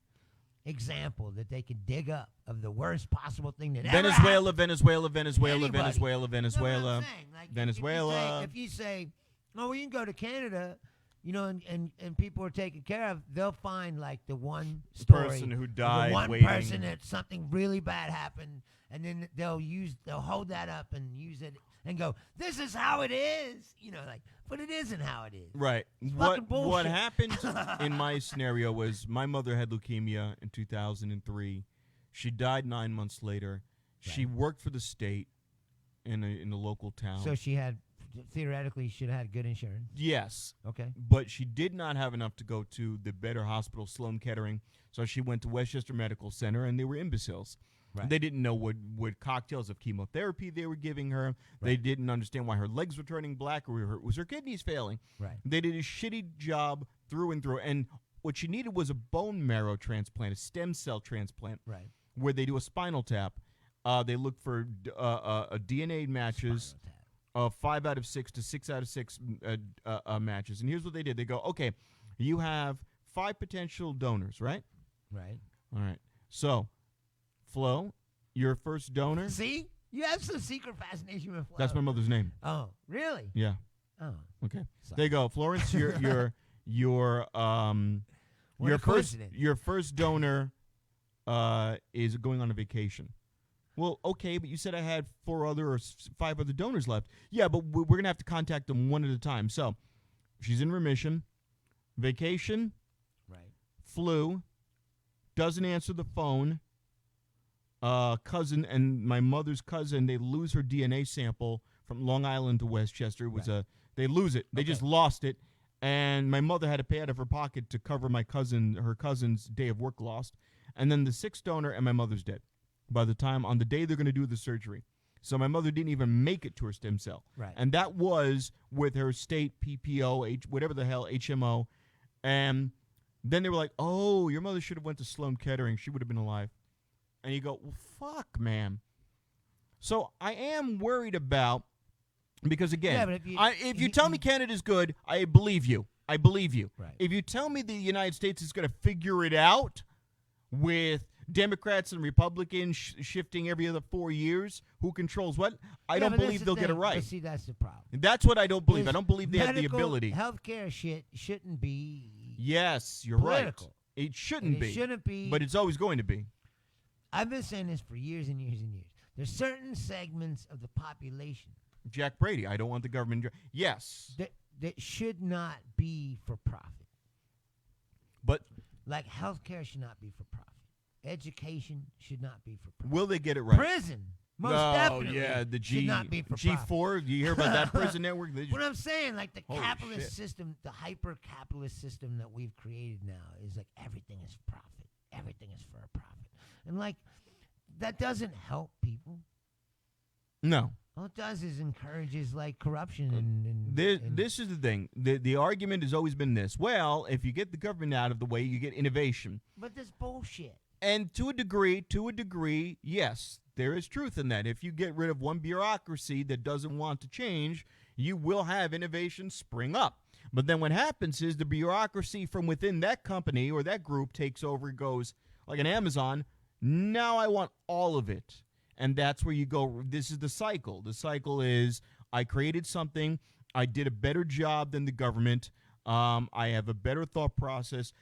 example that they could dig up of the worst possible thing that ever happened. Venezuela. Anybody. No, I'm saying, like, Venezuela. If you say, oh, we can go to Canada, and people are taken care of, they'll find like the one story, person who of died the one waiting. person that something really bad happened, and then they'll hold that up and use it and go, this is how it is, but it isn't how it is. Right. It's What fucking bullshit. happened in my scenario was my mother had leukemia in 2003. She died 9 months later. Right. She worked for the state in a local town. So she theoretically should have had good insurance. Yes. Okay. But she did not have enough to go to the better hospital, Sloan Kettering. So she went to Westchester Medical Center, and they were imbeciles. Right. They didn't know what cocktails of chemotherapy they were giving her. Right. They didn't understand why her legs were turning black or was her kidneys failing. Right. They did a shitty job through and through. And what she needed was a bone marrow transplant, a stem cell transplant, Right. where they do a spinal tap. They look for DNA matches. Spinal tap. of 5 out of 6 to 6 out of 6 matches. And here's what they did. They go, okay, you have 5 potential donors, right? Right. All right. So, Flo, your first donor. See? You have some secret fascination with Flo. That's my mother's name. Oh, really? Yeah. Oh. Okay. Sorry. There you go. Florence, your first donor is going on a vacation. Well, okay, but you said I had 5 other donors left. Yeah, but we're going to have to contact them one at a time. So, she's in remission, vacation, right, flu, doesn't answer the phone, cousin and my mother's cousin, they lose her DNA sample from Long Island to Westchester. It was they lose it. They just lost it. And my mother had to pay out of her pocket to cover her cousin's day of work lost. And then the 6th donor and my mother's dead by the time on the day they're going to do the surgery. So my mother didn't even make it to her stem cell. Right. And that was with her state PPO, whatever the hell, HMO. And then they were like, oh, your mother should have went to Sloan Kettering. She would have been alive. And you go, well, fuck, man. So I am worried about, because again, if you tell me Canada's good, I believe you. I believe you. Right. If you tell me the United States is going to figure it out with Democrats and Republicans shifting every other 4 years, who controls what? I don't believe they'll get it right. But see, that's the problem. That's what I don't believe. I don't believe they have the ability. Healthcare shit shouldn't be. Yes, you're political. Right. It shouldn't be. It shouldn't be. But it's always going to be. I've been saying this for years and years and years. There's certain segments of the population. Jack Brady, I don't want the government. Yes. That should not be for profit. But like healthcare should not be for profit. Education should not be for profit. Will they get it right? Prison, most definitely. Yeah, the should not be for G4. profit. Do you hear about that prison network? What I'm saying, like the Holy capitalist shit. system, the hyper-capitalist system that we've created now is like everything is profit. Everything is for a profit. And like that doesn't help people. No. All it does is encourages like corruption and this is the thing. The argument has always been this. Well, if you get the government out of the way, you get innovation. But that's bullshit. And to a degree, yes, there is truth in that. If you get rid of one bureaucracy that doesn't want to change, you will have innovation spring up. But then what happens is the bureaucracy from within that company or that group takes over and goes, like an Amazon, now I want all of it. And that's where you go, this is the cycle. The cycle is I created something, I did a better job than the government, I have a better thought process,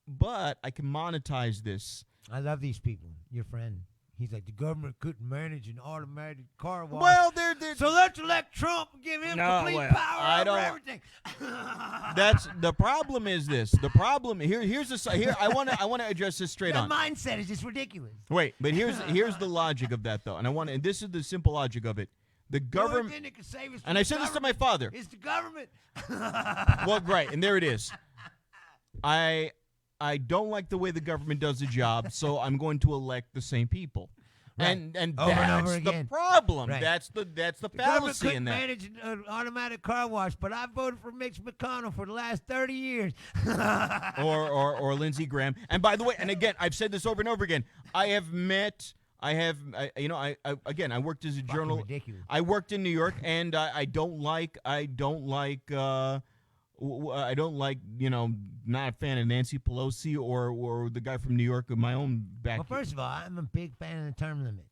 but I can monetize this. I love these people. Your friend. He's like, the government couldn't manage an automatic car wash. Well, so let's elect Trump and give him complete power over everything. That's the problem. Is this the problem? Here I want to address this straight on. That mindset is just ridiculous. Wait, but here's the logic of that though, and this is the simple logic of it. The government, the only thing that can save us and I said this to my father. It's the government. Well, right, and there it is. I don't like the way the government does the job, so I'm going to elect the same people. Right. And over that's and over the again. problem. Right. That's the government fallacy couldn't in that. manage an automatic car wash, but I voted for Mitch McConnell for the last 30 years. or Lindsey Graham. And by the way, and again, I've said this over and over again. I worked as a journal. Ridiculous. I worked in New York, and I don't like, not a fan of Nancy Pelosi or the guy from New York of my own back. Well, first of all, I'm a big fan of the term limit.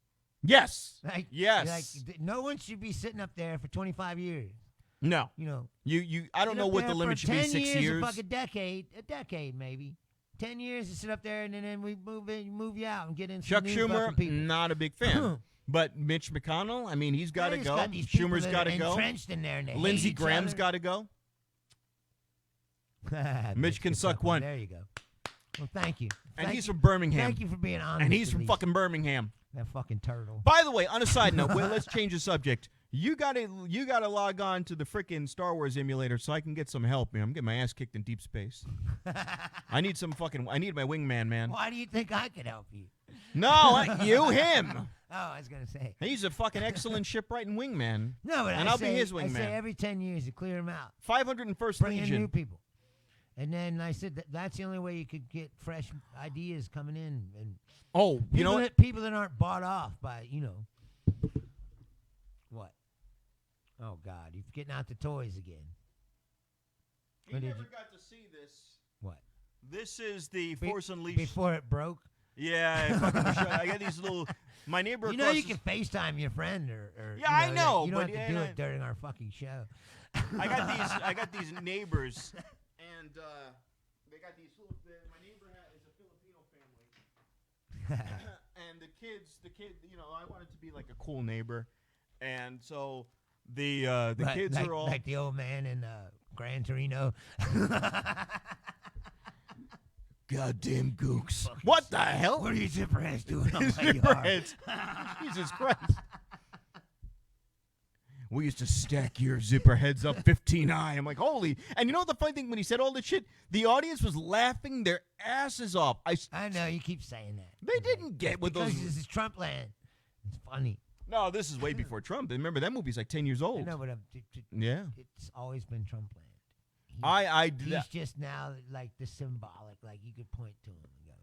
Yes. Yes. No one should be sitting up there for 25 years. No. You I don't know what the limit should be. 6 years. Like a decade maybe. 10 years to sit up there, and then we move you out and get in. Chuck Schumer, not a big fan. But Mitch McConnell, I mean, he's got to go. Schumer's got to go. Entrenched in there, and Lindsey Graham's got to go. Mitch can suck one. There you go. Well, thank you. And he's from Birmingham. Thank you for being honest. And he's from fucking Birmingham. That fucking turtle. By the way, on a side note, let's change the subject. You gotta log on to the frickin' Star Wars emulator so I can get some help, man. I'm getting my ass kicked in deep space. I need my wingman, man. Why do you think I could help you? No, him. Oh, I was gonna say. He's a fucking excellent shipwrighting wingman. No, but I'll be his wingman. I say every 10 years to clear him out. 501st Bring Legion. in new people. And then I said that's the only way you could get fresh ideas coming in. And people that aren't bought off by, what? Oh God, you're getting out the toys again. He Or did never you- got to see this. What? This is the Be- Force Unleashed. Before it broke. Yeah, I got these little. My neighbor. You know across you the can FaceTime your friend, or Yeah, I know, You don't but have to do it during our fucking show. I got these neighbors, and they got these little. My neighbor is a Filipino family, and the kid, I wanted to be like a cool neighbor, and so the Right, kids like, are all like the old man in Gran Torino. goddamn gooks. What the hell? What are you zipperheads doing on my yard? Zipperheads. Jesus Christ. We used to stack your zipper heads up 15 high. I'm like, holy. And you know the funny thing? When he said all this shit, the audience was laughing their asses off. I know, you keep saying that. They didn't get with because those. this is Trump land. It's funny. No, this is way before Trump. Remember, that movie's like 10 years I old. know, but Yeah. it's always been Trump land. He's He's just now like the symbolic, like you could point to him and go,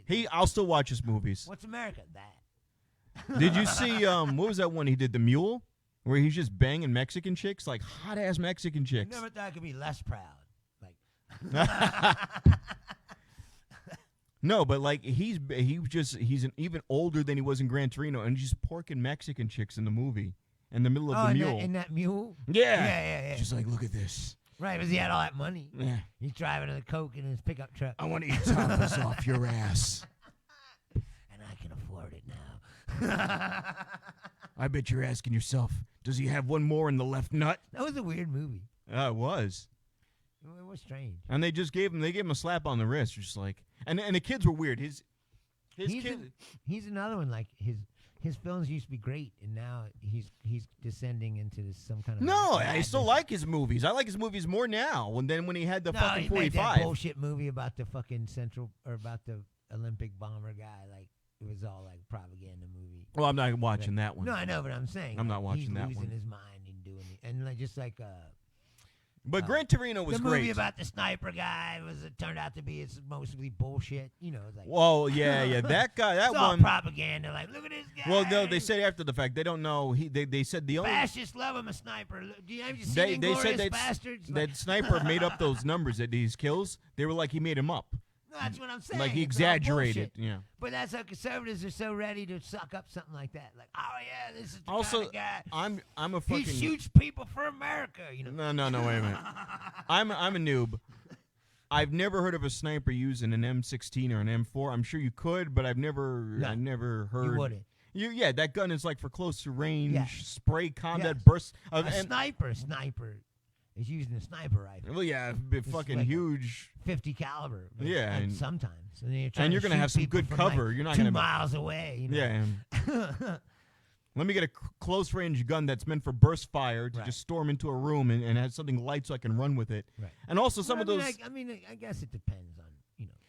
wait. I'll still watch his movies. What's America? That. Did you see, what was that one he did, The Mule? Where he's just banging Mexican chicks, like hot-ass Mexican I chicks. never thought I could be less proud. Like, No, but like he's even older than he was in Gran Torino, and he's just porking Mexican chicks in the movie in the middle of the mule. in that mule? Yeah. Yeah. She's like, look at this. Right, because he had all that money. Yeah. He's driving a Coke in his pickup truck. I want to eat tapas off your ass. And I can afford it now. I bet you're asking yourself, does he have one more in the left nut? That was a weird movie. It was. It was strange. And they gave him a slap on the wrist, just like, and the kids were weird. His kid. He's another one. Like his films used to be great, and now he's descending into some kind of. No, I madness. still like his movies. I like his movies more now than when he had the fucking he made that 45. bullshit movie about the fucking about the Olympic bomber guy. Like it was all like propaganda movie. Well, I'm not watching that one. No, I know, but I'm saying I'm not watching he's that losing one. his mind and doing it, and like just like But Gran Torino was the great. movie about the sniper guy turned out to be it's mostly bullshit. You know, it's like Whoa, yeah, that guy, that it's all one. propaganda. Like, look at this guy. Well, no, they said after the fact they don't know. They said the only fascists love him a sniper. Do you have you seen they said Inglourious Bastards? that sniper made up those numbers that these kills. They were like he made him up, No, that's what I'm saying. like he It's all exaggerated. bullshit. Yeah. But that's how conservatives are so ready to suck up something like that. Like, oh yeah, this is the Also, kind of guy. I'm a He fucking. shoots people for America. You know. No, wait a minute. I'm a noob. I've never heard of a sniper using an M16 or an M4. I'm sure you could, but I've never heard. You wouldn't. Yeah, that gun is like for close to range, Yeah. spray combat Yes. bursts. A sniper is using a sniper rifle, Well, yeah, fucking like a- huge. 50 caliber. Yeah, and and- sometimes. And you're gonna have some good cover. You're not 2 gonna- miles away. You know? Yeah. Let me get a close range gun that's meant for burst fire to Right. just storm into a room and have something light so I can run with it. Right. And also some Well, of those. I guess it depends on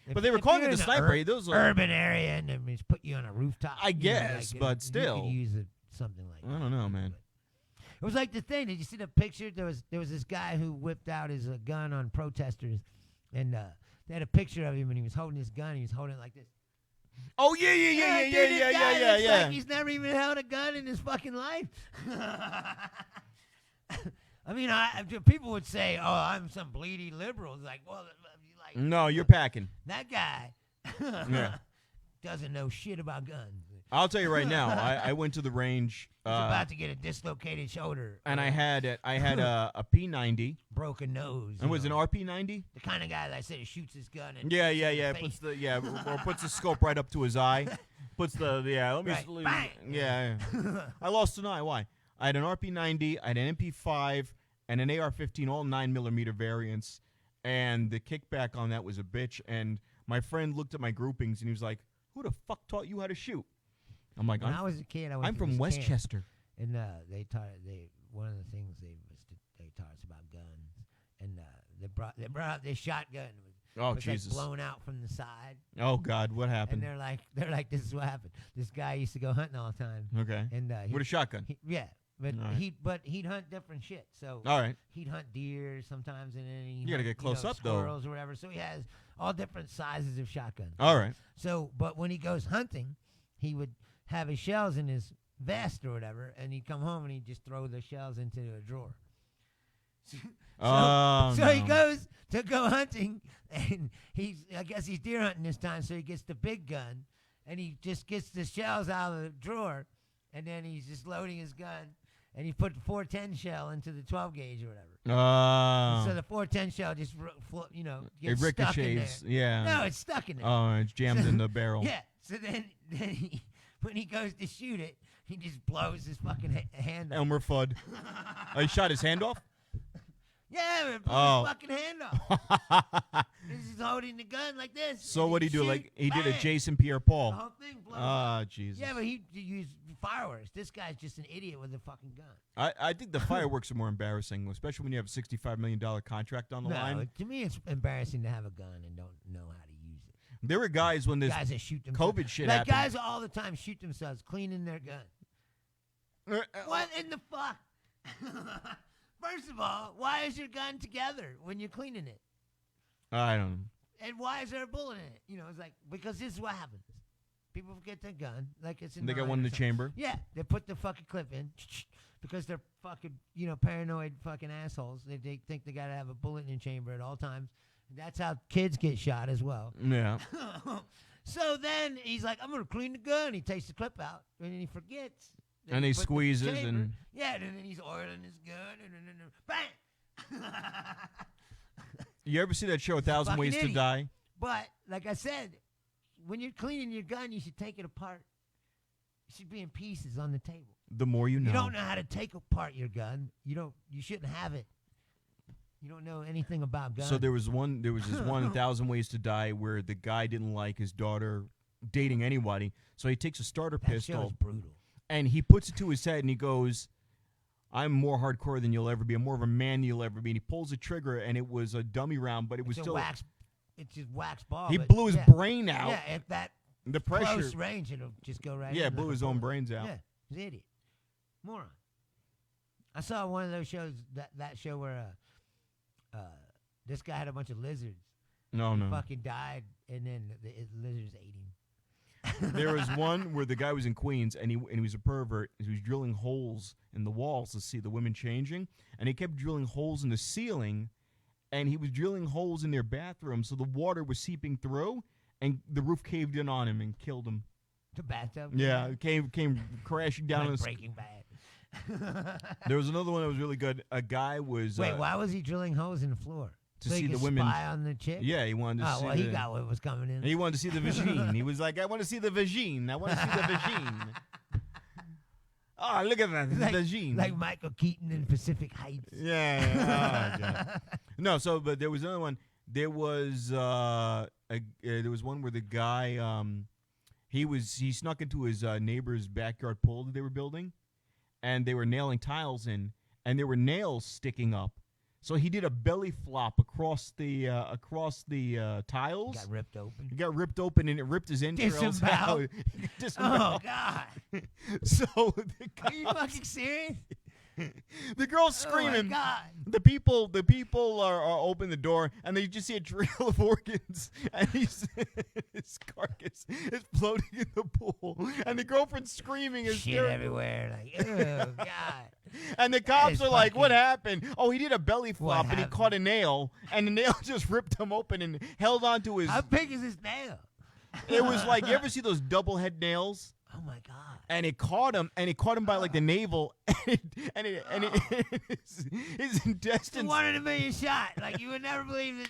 If, But they were if calling you're it the in an sniper. Those are. urban area and they just put you on a rooftop. I guess, but you still. could use something like that. I don't know, man. It was like the thing. Did you see the picture? There was this guy who whipped out his gun on protesters, and they had a picture of him, and he was holding his gun. He was holding it like this. Oh yeah. Dude, this guy looks Yeah. Like he's never even held a gun in his fucking life. I mean, people would say, "Oh, I'm some bleedy liberal." It's like, well, like No, you're packing. that guy Yeah. doesn't know shit about guns. I'll tell you right now. I went to the range. He's about to get a dislocated shoulder. And I had a P90. broken nose. And was it an RP90? the kind of guy that I said who shoots his gun and Yeah. face. Puts the scope right up to his eye. Puts the Let me. Right. Bang! Yeah. I lost an eye. Why? I had an RP90, I had an MP5, and an AR-15, all 9mm variants. And the kickback on that was a bitch. And my friend looked at my groupings and he was like, "Who the fuck taught you how to shoot?" I'm like, When I was a kid, I'm from Westchester. And they taught one of the things they taught us about guns, and they brought out this shotgun. Oh, It was Jesus. like blown out from the side, Oh God, what and happened? they're like, this is what happened. This guy used to go hunting all the time, Okay. and With a shotgun. but All right. he'd hunt different shit. So All right. he'd hunt deer sometimes, and then You gotta get close up, though. squirrels or whatever. So he has all different sizes of shotguns. All right. So, but when he goes hunting, he would have his shells in his vest or whatever, and he'd come home and he'd just throw the shells into a drawer. So he goes to go hunting, and I guess he's deer hunting this time, so he gets the big gun, and he just gets the shells out of the drawer, and then he's just loading his gun, and he put the 410 shell into the 12 gauge or whatever. So the 410 shell just, gets it stuck in there. ricochets. Yeah. No, it's stuck in there. Oh, it's jammed in the barrel. Yeah. So then when he goes to shoot it, he just blows his fucking hand off. Elmer Fudd. Oh, he shot his hand off? Yeah, it blew his fucking hand off. He's holding the gun like this. So what did he do? Like he bang. did a Jason Pierre-Paul. The whole thing blows up. Jesus. Yeah, but he used fireworks. This guy's just an idiot with a fucking gun. I think the fireworks are more embarrassing, especially when you have a $65 million contract on the line. To me, it's embarrassing to have a gun and don't know how to use it. There were guys when this guys that shoot themselves. COVID shit like happened. guys all the time shoot themselves cleaning their gun. What in the fuck? First of all, why is your gun together when you're cleaning it? I don't know. And why is there a bullet in it? It's like, because this is what happens. People get their gun, like it's in They got one in the chamber. Yeah, they put the fucking clip in because they're fucking, paranoid fucking assholes. They think they gotta have a bullet in the chamber at all times. That's how kids get shot as well. Yeah. So then he's like, I'm gonna clean the gun. He takes the clip out, and then he forgets. And he squeezes and... Yeah, and then he's oiling his gun, and bang! You ever see that show, 1,000 Ways to Die? But, like I said, when you're cleaning your gun, you should take it apart. It should be in pieces on the table. The more you know. You don't know how to take apart your gun. You shouldn't have it. You don't know anything about guns. So there was this one 1,000 Ways to Die where the guy didn't like his daughter dating anybody, so he takes a starter pistol. That show is brutal. And he puts it to his head, and he goes, I'm more hardcore than you'll ever be. I'm more of a man than you'll ever be. And he pulls the trigger, and it was a dummy round, but it was still... It's just wax ball. He blew his brain out. Yeah, at that the pressure, close range, it'll just go right in. Yeah, blew his own brains out. Yeah, he's an idiot. Moron. I saw one of those shows, that show where this guy had a bunch of lizards. No. Fucking died, and then the lizards ate him. There was one where the guy was in Queens, and he was a pervert. He was drilling holes in the walls to see the women changing, and he kept drilling holes in the ceiling, and he was drilling holes in their bathroom, so the water was seeping through, and the roof caved in on him and killed him. The bathtub? Yeah, it came crashing down. Like Breaking Bad. There was another one that was really good. A guy was... Wait, why was he drilling holes in the floor? To so see he could the women. Spy on the chick? Yeah, he wanted to see. Oh, well, he got what was coming in. He wanted to see the vagine. He was like, I want to see the vagine. I want to see the vagine. Oh, look at that. The vagine. Like Michael Keaton in Pacific Heights. Yeah. Oh, God. No, but there was another one. There was one where the guy he snuck into his neighbor's backyard pool that they were building, and they were nailing tiles in, and there were nails sticking up. So he did a belly flop across the tiles. Got ripped open. He got ripped open, and it ripped his entrails out. Oh, God. So the guy, are you fucking serious? The girl's screaming. Oh, my God. The people are open the door, and they just see a trail of organs, and his carcass is floating in the pool, and the girlfriend's screaming. Shit everywhere. Like, oh, God. And the cops are like, what happened? Oh, he did a belly flop, and he caught a nail, and the nail just ripped him open and held onto his... How big is his nail? It was like, you ever see those double head nails? Oh, my God. And it caught him, by like the navel, and his intestines. 1 in a million shot. Like, you would never believe it.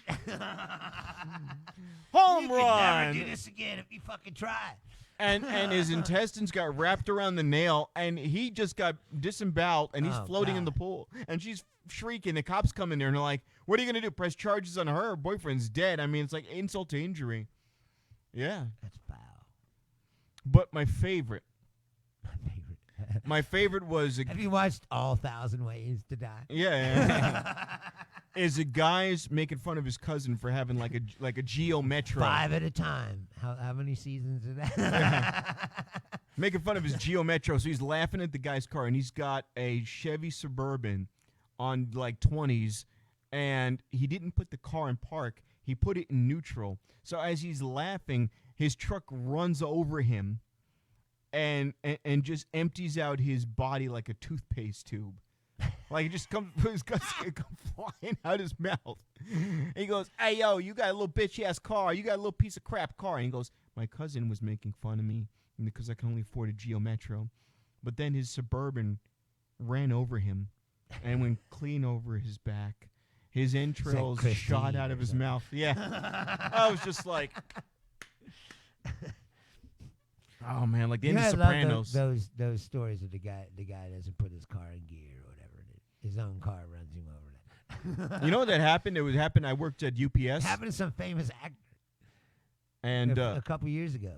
Home you run. could never do this again if you fucking try. And his intestines got wrapped around the nail, and he just got disemboweled, and he's floating in the pool. And she's shrieking. The cops come in there, and they're like, what are you going to do, press charges on her? Her boyfriend's dead. I mean, it's like insult to injury. Yeah. That's foul. But my favorite was... Have you watched All 1,000 Ways to Die? Yeah. Is a guy's making fun of his cousin for having like a Geo Metro. 5 at a time. How many seasons is that? Yeah. Making fun of his Geo Metro, so he's laughing at the guy's car, and he's got a Chevy Suburban on like 20s, and he didn't put the car in park. He put it in neutral. So as he's laughing, his truck runs over him, and just empties out his body like a toothpaste tube. Like, it just comes, his guts come flying out his mouth. And he goes, hey, yo, you got a little bitchy-ass car. You got a little piece of crap car. And he goes, my cousin was making fun of me because I can only afford a Geo Metro. But then his Suburban ran over him and went clean over his back. His entrails shot out of his mouth. Yeah. I was just like, oh, man, like the end of Sopranos. Those stories of the guy doesn't put his car in gear or whatever. His own car runs him over. You know what that happened? It happened. I worked at UPS. It happened to some famous actor. And a couple years ago,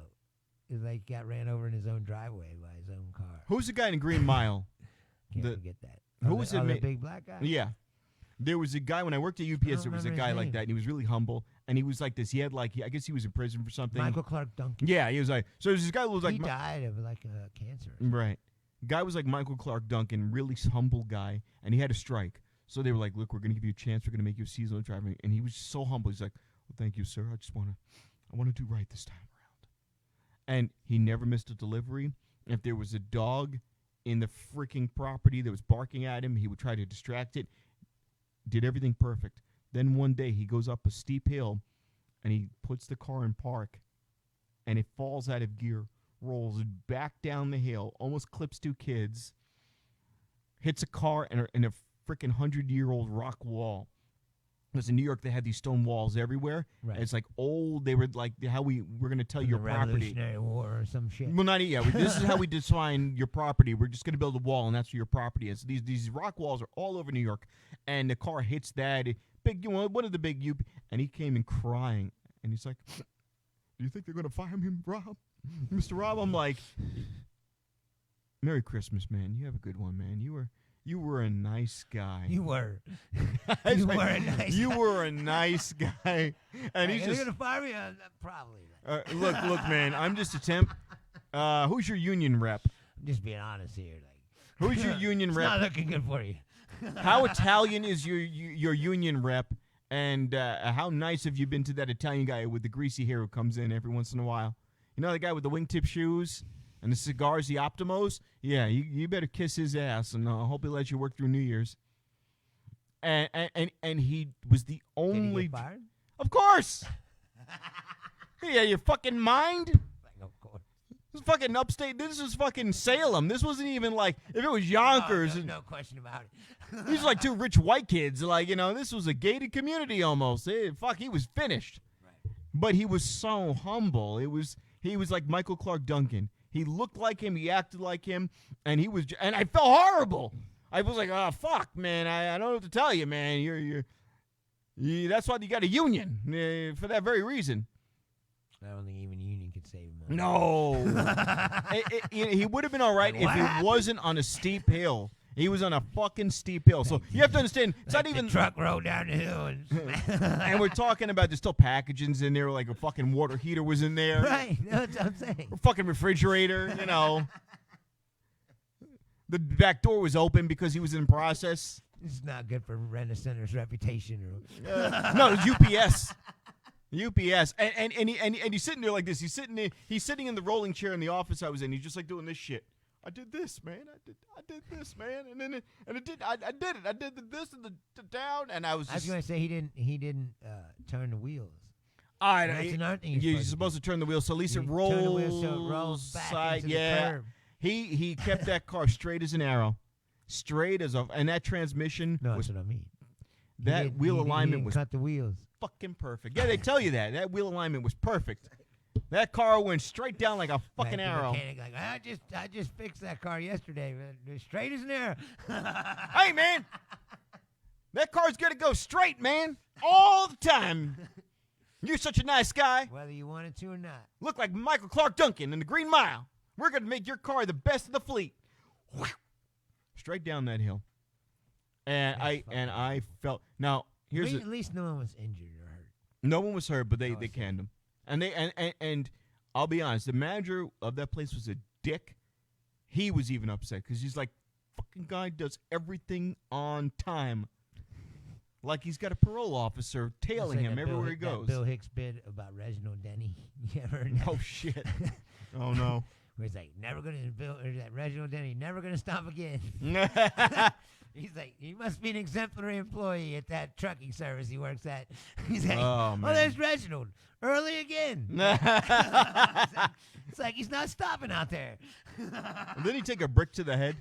he got ran over in his own driveway by his own car. Who's the guy in Green Mile? Can't forget that. Who was it? The big black guy? Yeah. There was a guy, when I worked at UPS, there was a guy like that, and he was really humble, and he was like this. He had I guess he was in prison for something. Michael Clark Duncan. Yeah, he was like, so there was this guy who was like. He died of cancer. Right. Guy was like Michael Clark Duncan, really humble guy, and he had a strike. So they were like, look, we're going to give you a chance. We're going to make you a seasonal driver. And he was so humble. He's like, well, thank you, sir. I want to do right this time around. And he never missed a delivery. If there was a dog in the freaking property that was barking at him, he would try to distract it. Did everything perfect. Then one day he goes up a steep hill and he puts the car in park and it falls out of gear, rolls back down the hill, almost clips two kids, hits a car and a freaking 100-year-old rock wall. Because in New York, they had these stone walls everywhere. Right. It's like old. They were like how we're going to tell your property. Revolutionary War or some shit. Well, this is how we define your property. We're just going to build a wall, and that's where your property is. These rock walls are all over New York, and the car hits that big. One of the big and he came in crying, and he's like, "Do you think they're going to fire me, Rob, Mr. Rob?" I'm like, "Merry Christmas, man. You have a good one, man. You were a nice guy. You were. You were a nice. You were a nice guy, and he's just gonna fire me. Probably. Look, man. I'm just a temp. Who's your union rep? I'm just being honest here. Who's your union it's rep? Not looking good for you. How Italian is your union rep? And how nice have you been to that Italian guy with the greasy hair who comes in every once in a while? You know the guy with the wingtip shoes and the cigars, the Optimos? Yeah, you better kiss his ass, and I hope he lets you work through New Year's. And he was the only. Did he get fired? Of course. Yeah, your fucking mind. Of course. This is fucking upstate. This is fucking Salem. This wasn't even like if it was Yonkers. No question about it. These are like two rich white kids. This was a gated community almost. He was finished. Right. But he was so humble. He was like Michael Clark Duncan. He looked like him. He acted like him. And I felt horrible. I was like, oh, fuck, man. I don't know what to tell you, man. That's why you got a union, for that very reason. I don't think even a union could save him. No. He would have been all right if he wasn't on a steep hill. He was on a fucking steep hill. So you have to understand, it's not even. The truck rolled down the hill. And we're talking about there's still packagings in there, like a fucking water heater was in there. Right. That's what I'm saying. A fucking refrigerator, The back door was open because he was in process. This is not good for Rent-A-Center's reputation. No, it was UPS. UPS. And he's sitting there like this. He's sitting in the rolling chair in the office I was in. He's just like doing this shit. I did this, man. I did this, man. And then I did it. I did this and the down, and I was going to say he didn't turn the wheels. All right, that's another thing you're supposed to turn the wheel, so at least it rolls. Turn the wheel so it rolls back into the curb. He kept that car straight as an arrow, and that transmission. No, was, that's what I mean. That wheel alignment was cut the wheels. Fucking perfect. Yeah, they tell you that wheel alignment was perfect. That car went straight down like a fucking arrow. Mechanic I just fixed that car yesterday, man. Straight as an arrow. Hey, man, that car's gonna go straight, man, all the time. You're such a nice guy. Whether you wanted to or not. Look like Michael Clark Duncan in the Green Mile. We're gonna make your car the best of the fleet. Straight down that hill. And I felt now. At least no one was injured or hurt. No one was hurt, but they canned him. And I'll be honest, the manager of that place was a dick. He was even upset because he's like, fucking guy does everything on time. Like he's got a parole officer tailing him everywhere he goes. Bill Hicks bit about Reginald Denny. You ever heard that? Oh, shit. Oh, no. where he's like, never gonna build, or that Reginald Denny, never gonna stop again. He's like, he must be an exemplary employee at that trucking service he works at. He's like, oh, there's Reginald, early again. It's like he's not stopping out there. Didn't he take a brick to the head?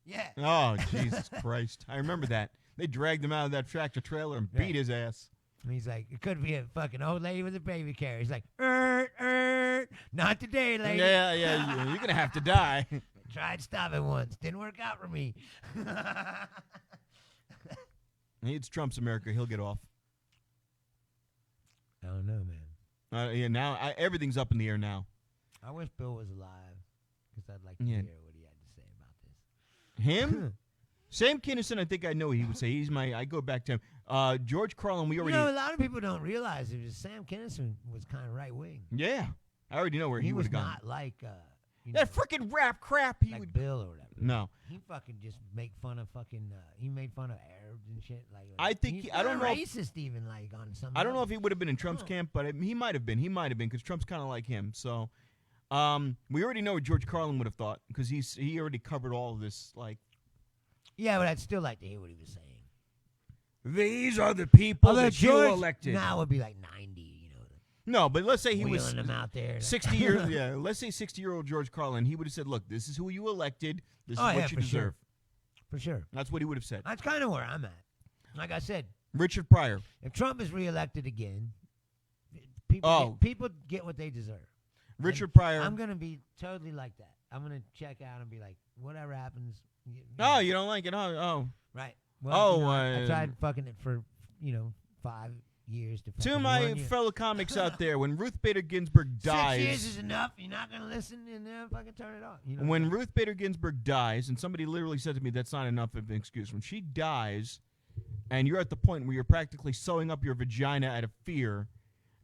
Yeah. Oh, Jesus Christ. I remember that. They dragged him out of that tractor trailer and beat his ass. And he's like, it could be a fucking old lady with a baby carrier. He's like, not today, lady. Yeah, you're going to have to die. Tried stopping once. Didn't work out for me. It's Trump's America. He'll get off. I don't know, man. Now everything's up in the air now. I wish Bill was alive because I'd like to hear what he had to say about this. Him? Sam Kinison, I think I know what he would say. I go back to him. George Carlin, we already... a lot of people don't realize it. Sam Kinison was kind of right-wing. Yeah. I already know where he would have gone. He was not like... that freaking rap crap he would... Bill or whatever. No. He fucking just make fun of fucking... he made fun of Arabs and shit. I think... I don't know racist even, on some... I don't know if he would have been in Trump's camp, but he might have been. He might have been, because Trump's kind of like him. So, we already know what George Carlin would have thought, because he already covered all of this, Yeah, but I'd still like to hear what he was saying. These are the people that George you elected. now would be like 90, No, but let's say he was wheeling them out there. 60 years. Yeah, let's say 60-year-old George Carlin. He would have said, "Look, this is who you elected. This is what you deserve." Sure. For sure. That's what he would have said. That's kind of where I'm at. Like I said, Richard Pryor. If Trump is reelected again, people get what they deserve. Richard Pryor. I'm gonna be totally like that. I'm gonna check out and be like, whatever happens. You don't like it? Oh. Right. Well, I tried fucking it for 5 years to my fellow comics out there, when Ruth Bader Ginsburg dies, 6 years is enough. You're not gonna listen, and then fucking turn it off. When Ruth Bader Ginsburg dies, and somebody literally said to me, "That's not enough of an excuse." When she dies, and you're at the point where you're practically sewing up your vagina out of fear,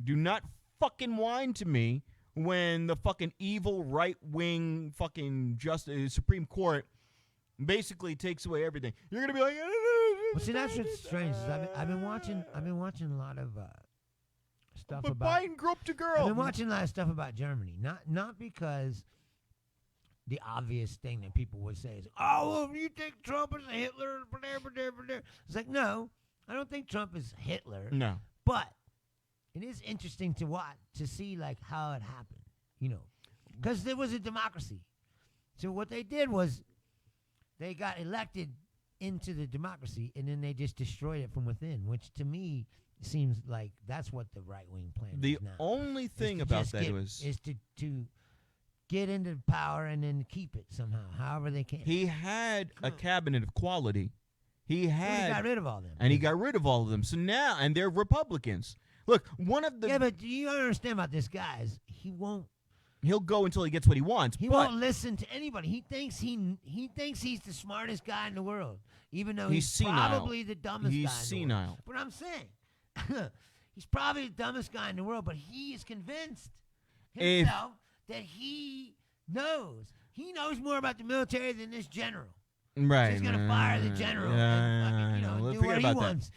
do not fucking whine to me when the fucking evil right-wing fucking Supreme Court basically takes away everything. You're gonna be like, well, see, that's what's strange. I've been watching a lot of stuff but about. Biden groped a girl. I've been watching a lot of stuff about Germany. Not because the obvious thing that people would say is, "Oh, well, you think Trump is a Hitler?" It's like, no, I don't think Trump is Hitler. No, but it is interesting to watch, to see how it happened. Because there was a democracy. So what they did was they got elected into the democracy, and then they just destroyed it from within, which to me seems like that's what the right-wing plan is now. The only thing about that is to get into power and then keep it somehow, however they can. He had a cabinet of quality. He got rid of all them. And he got rid of all of them. So now, and they're Republicans. Look, one of the... Yeah, but do you understand about this guy is he won't... He'll go until he gets what he wants. He won't listen to anybody. He thinks he's the smartest guy in the world, even though he's probably the dumbest guy in the world. He's senile. But I'm saying, he's probably the dumbest guy in the world, but he is convinced himself that he knows. He knows more about the military than this general. Right. So he's going to fire the general and fucking, do what he wants.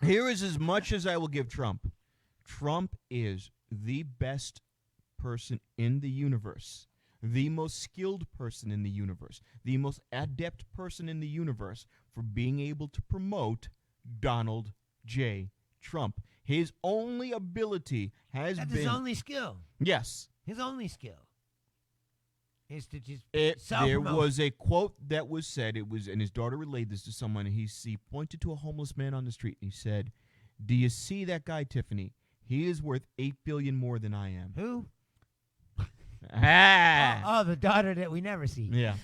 Here is as much as I will give Trump. Trump is the best person in the universe, the most skilled person in the universe, the most adept person in the universe for being able to promote Donald J. Trump. His only ability has been... That's his only skill. Yes. His only skill is to just There was a quote that was said, and his daughter relayed this to someone, and he pointed to a homeless man on the street, and he said, "Do you see that guy, Tiffany? He is worth $8 billion more than I am." Who? Ah. The daughter that we never see. Yeah.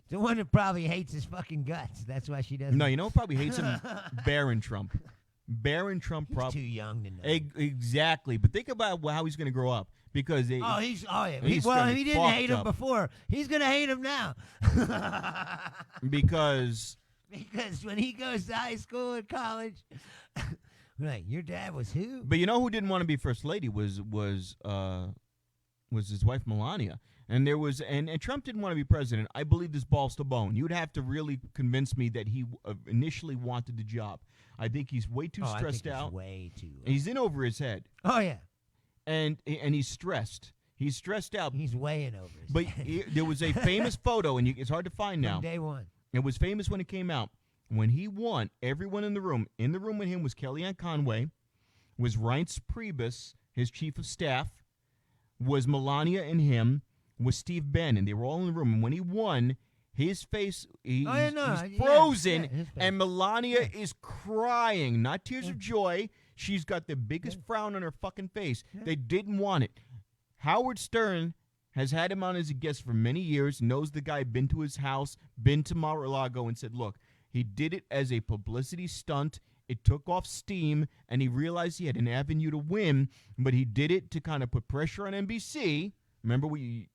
The one that probably hates his fucking guts. That's why she doesn't. No, you know who probably hates him? Barron Trump. Barron Trump probably. He's too young to know. Exactly. But think about how he's going to grow up. Because yeah. If he didn't hate him before, he's going to hate him now. Because when he goes to high school and college, we're like, your dad was who? But you know who didn't want to be first lady was his wife Melania. And there was and Trump didn't want to be president. I believe this balls to bone. You would have to really convince me that he initially wanted the job. I think he's way too stressed out. Way too. He's in over his head. Oh yeah. And he's stressed. He's stressed out. He's weighing over his But head. there was a famous photo, and it's hard to find now. From day one. It was famous when it came out. When he won, everyone in the room with him was Kellyanne Conway, was Reince Priebus, his chief of staff, was Melania and him, was Steve Bannon. They were all in the room. And when he won, his face, he's frozen, his face. and Melania is crying. Not tears of joy. She's got the biggest frown on her fucking face. They didn't want it. Howard Stern has had him on as a guest for many years, knows the guy, been to his house, been to Mar-a-Lago, and said, look, he did it as a publicity stunt. It took off steam, and he realized he had an avenue to win, but he did it to kind of put pressure on NBC. Remember, and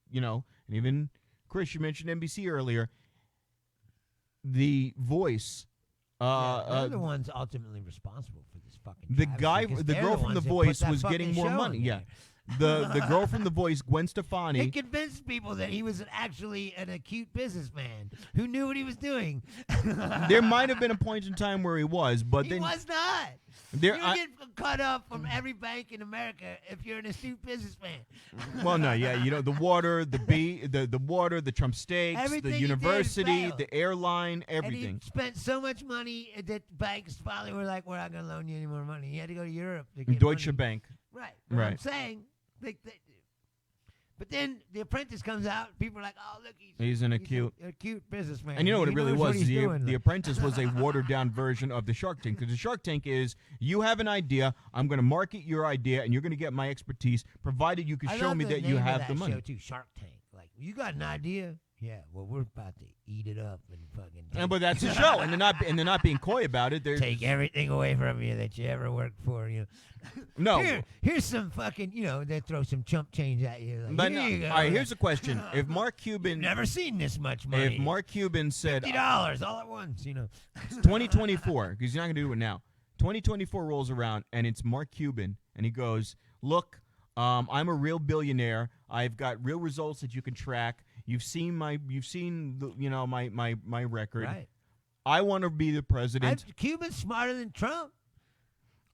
even Chris, you mentioned NBC earlier. The Voice. They're the ones ultimately responsible for this fucking the girl from The Voice was getting more money. Yeah. The girl from The Voice, Gwen Stefani. They convinced people that he was actually an acute businessman who knew what he was doing. There might have been a point in time where he was, but he was not. You get cut off from every bank in America if you're an astute businessman. Well, no, yeah, the water, the water, the Trump steaks, Everything the he did university, failed. the airline, everything. And he spent so much money that banks finally were like, we're not going to loan you any more money. He had to go to Europe to get Deutsche money. Bank. Right. But Right. I'm saying, but then The Apprentice comes out. People are like, "Oh, look, he's an acute businessman." And you know what it really knows what was? he's doing. The Apprentice was a watered-down version of the Shark Tank. Because the Shark Tank is, you have an idea, I'm going to market your idea, and you're going to get my expertise, provided you can I show love me the that you name of have that the money. Show too, Shark Tank. Like, you got an idea? Yeah. Well, we're about to eat it up and fucking. But that's a show, and they're not being coy about it. They're take everything away from you that you ever worked for. No. Here's some fucking. They throw some chump change at you. Like, But here no, you go. all right, here's a question: if Mark Cuban, never seen this much money. if Mark Cuban said $50 all at once, 2024, because he's not going to do it now. 2024 rolls around, and it's Mark Cuban, and he goes, "Look, I'm a real billionaire. I've got real results that you can track. You've seen my record. Right. I want to be the president. Cuban's smarter than Trump.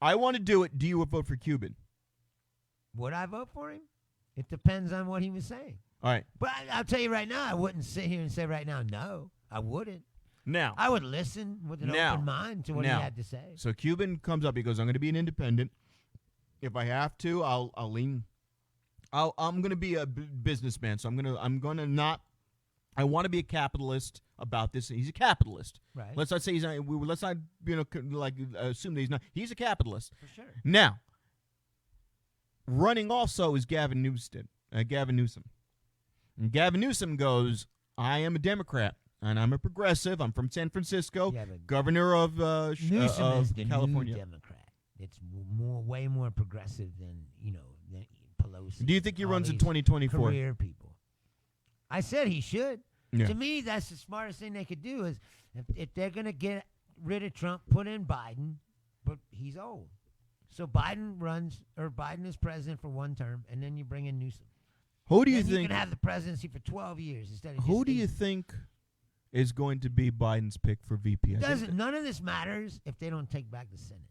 I want to do it. Do you vote for Cuban? Would I vote for him? It depends on what he was saying. All right. But I'll tell you right now, I wouldn't sit here and say right now, no. I wouldn't. Now. I would listen with an open mind to what he had to say. So Cuban comes up. He goes, I'm going to be an independent. If I have to, I'll lean. I'm going to be a businessman. So I'm going to not. I want to be a capitalist about this. He's a capitalist. Right. Let's not say he's not. Let's not assume that he's not. He's a capitalist. For sure. Now, running also is Gavin Newsom. And Gavin Newsom goes, I am a Democrat, and I'm a progressive. I'm from San Francisco, governor of Newsom is the California. new Democrat. It's way more progressive than Pelosi. Do you think he runs in 2024? Career people. I said he should. Yeah. To me, that's the smartest thing they could do is if they're going to get rid of Trump, put in Biden, but he's old. So Biden is president for one term, and then you bring in Newsom. Who do you think? You can think? have the presidency for 12 years instead of. Who do you think is going to be Biden's pick for VP? None of this matters if they don't take back the Senate.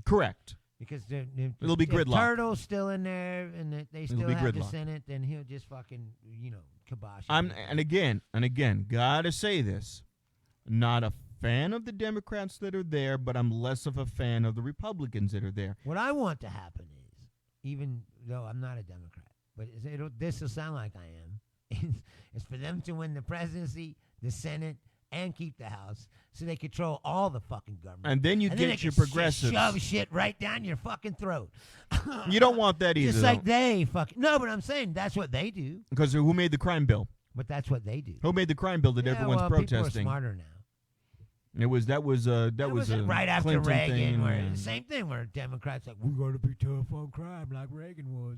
Correct. Because it'll be gridlock. If Turtle's still in there and they still have the Senate, then he'll just fucking kibosh. And again, gotta say this: not a fan of the Democrats that are there, but I'm less of a fan of the Republicans that are there. What I want to happen is, even though I'm not a Democrat, but this will sound like I am, is for them to win the presidency, the Senate, and keep the House, so they control all the fucking government. And then you get your progressives. Shove shit right down your fucking throat. You don't want that either. Just like they fucking. No, but I'm saying that's what they do. Because who made the crime bill? But that's what they do. Who made the crime bill that everyone's protesting? People are smarter now. That was right after Clinton Reagan, thing, where same thing, where Democrats like we got to be tough on crime like Reagan was,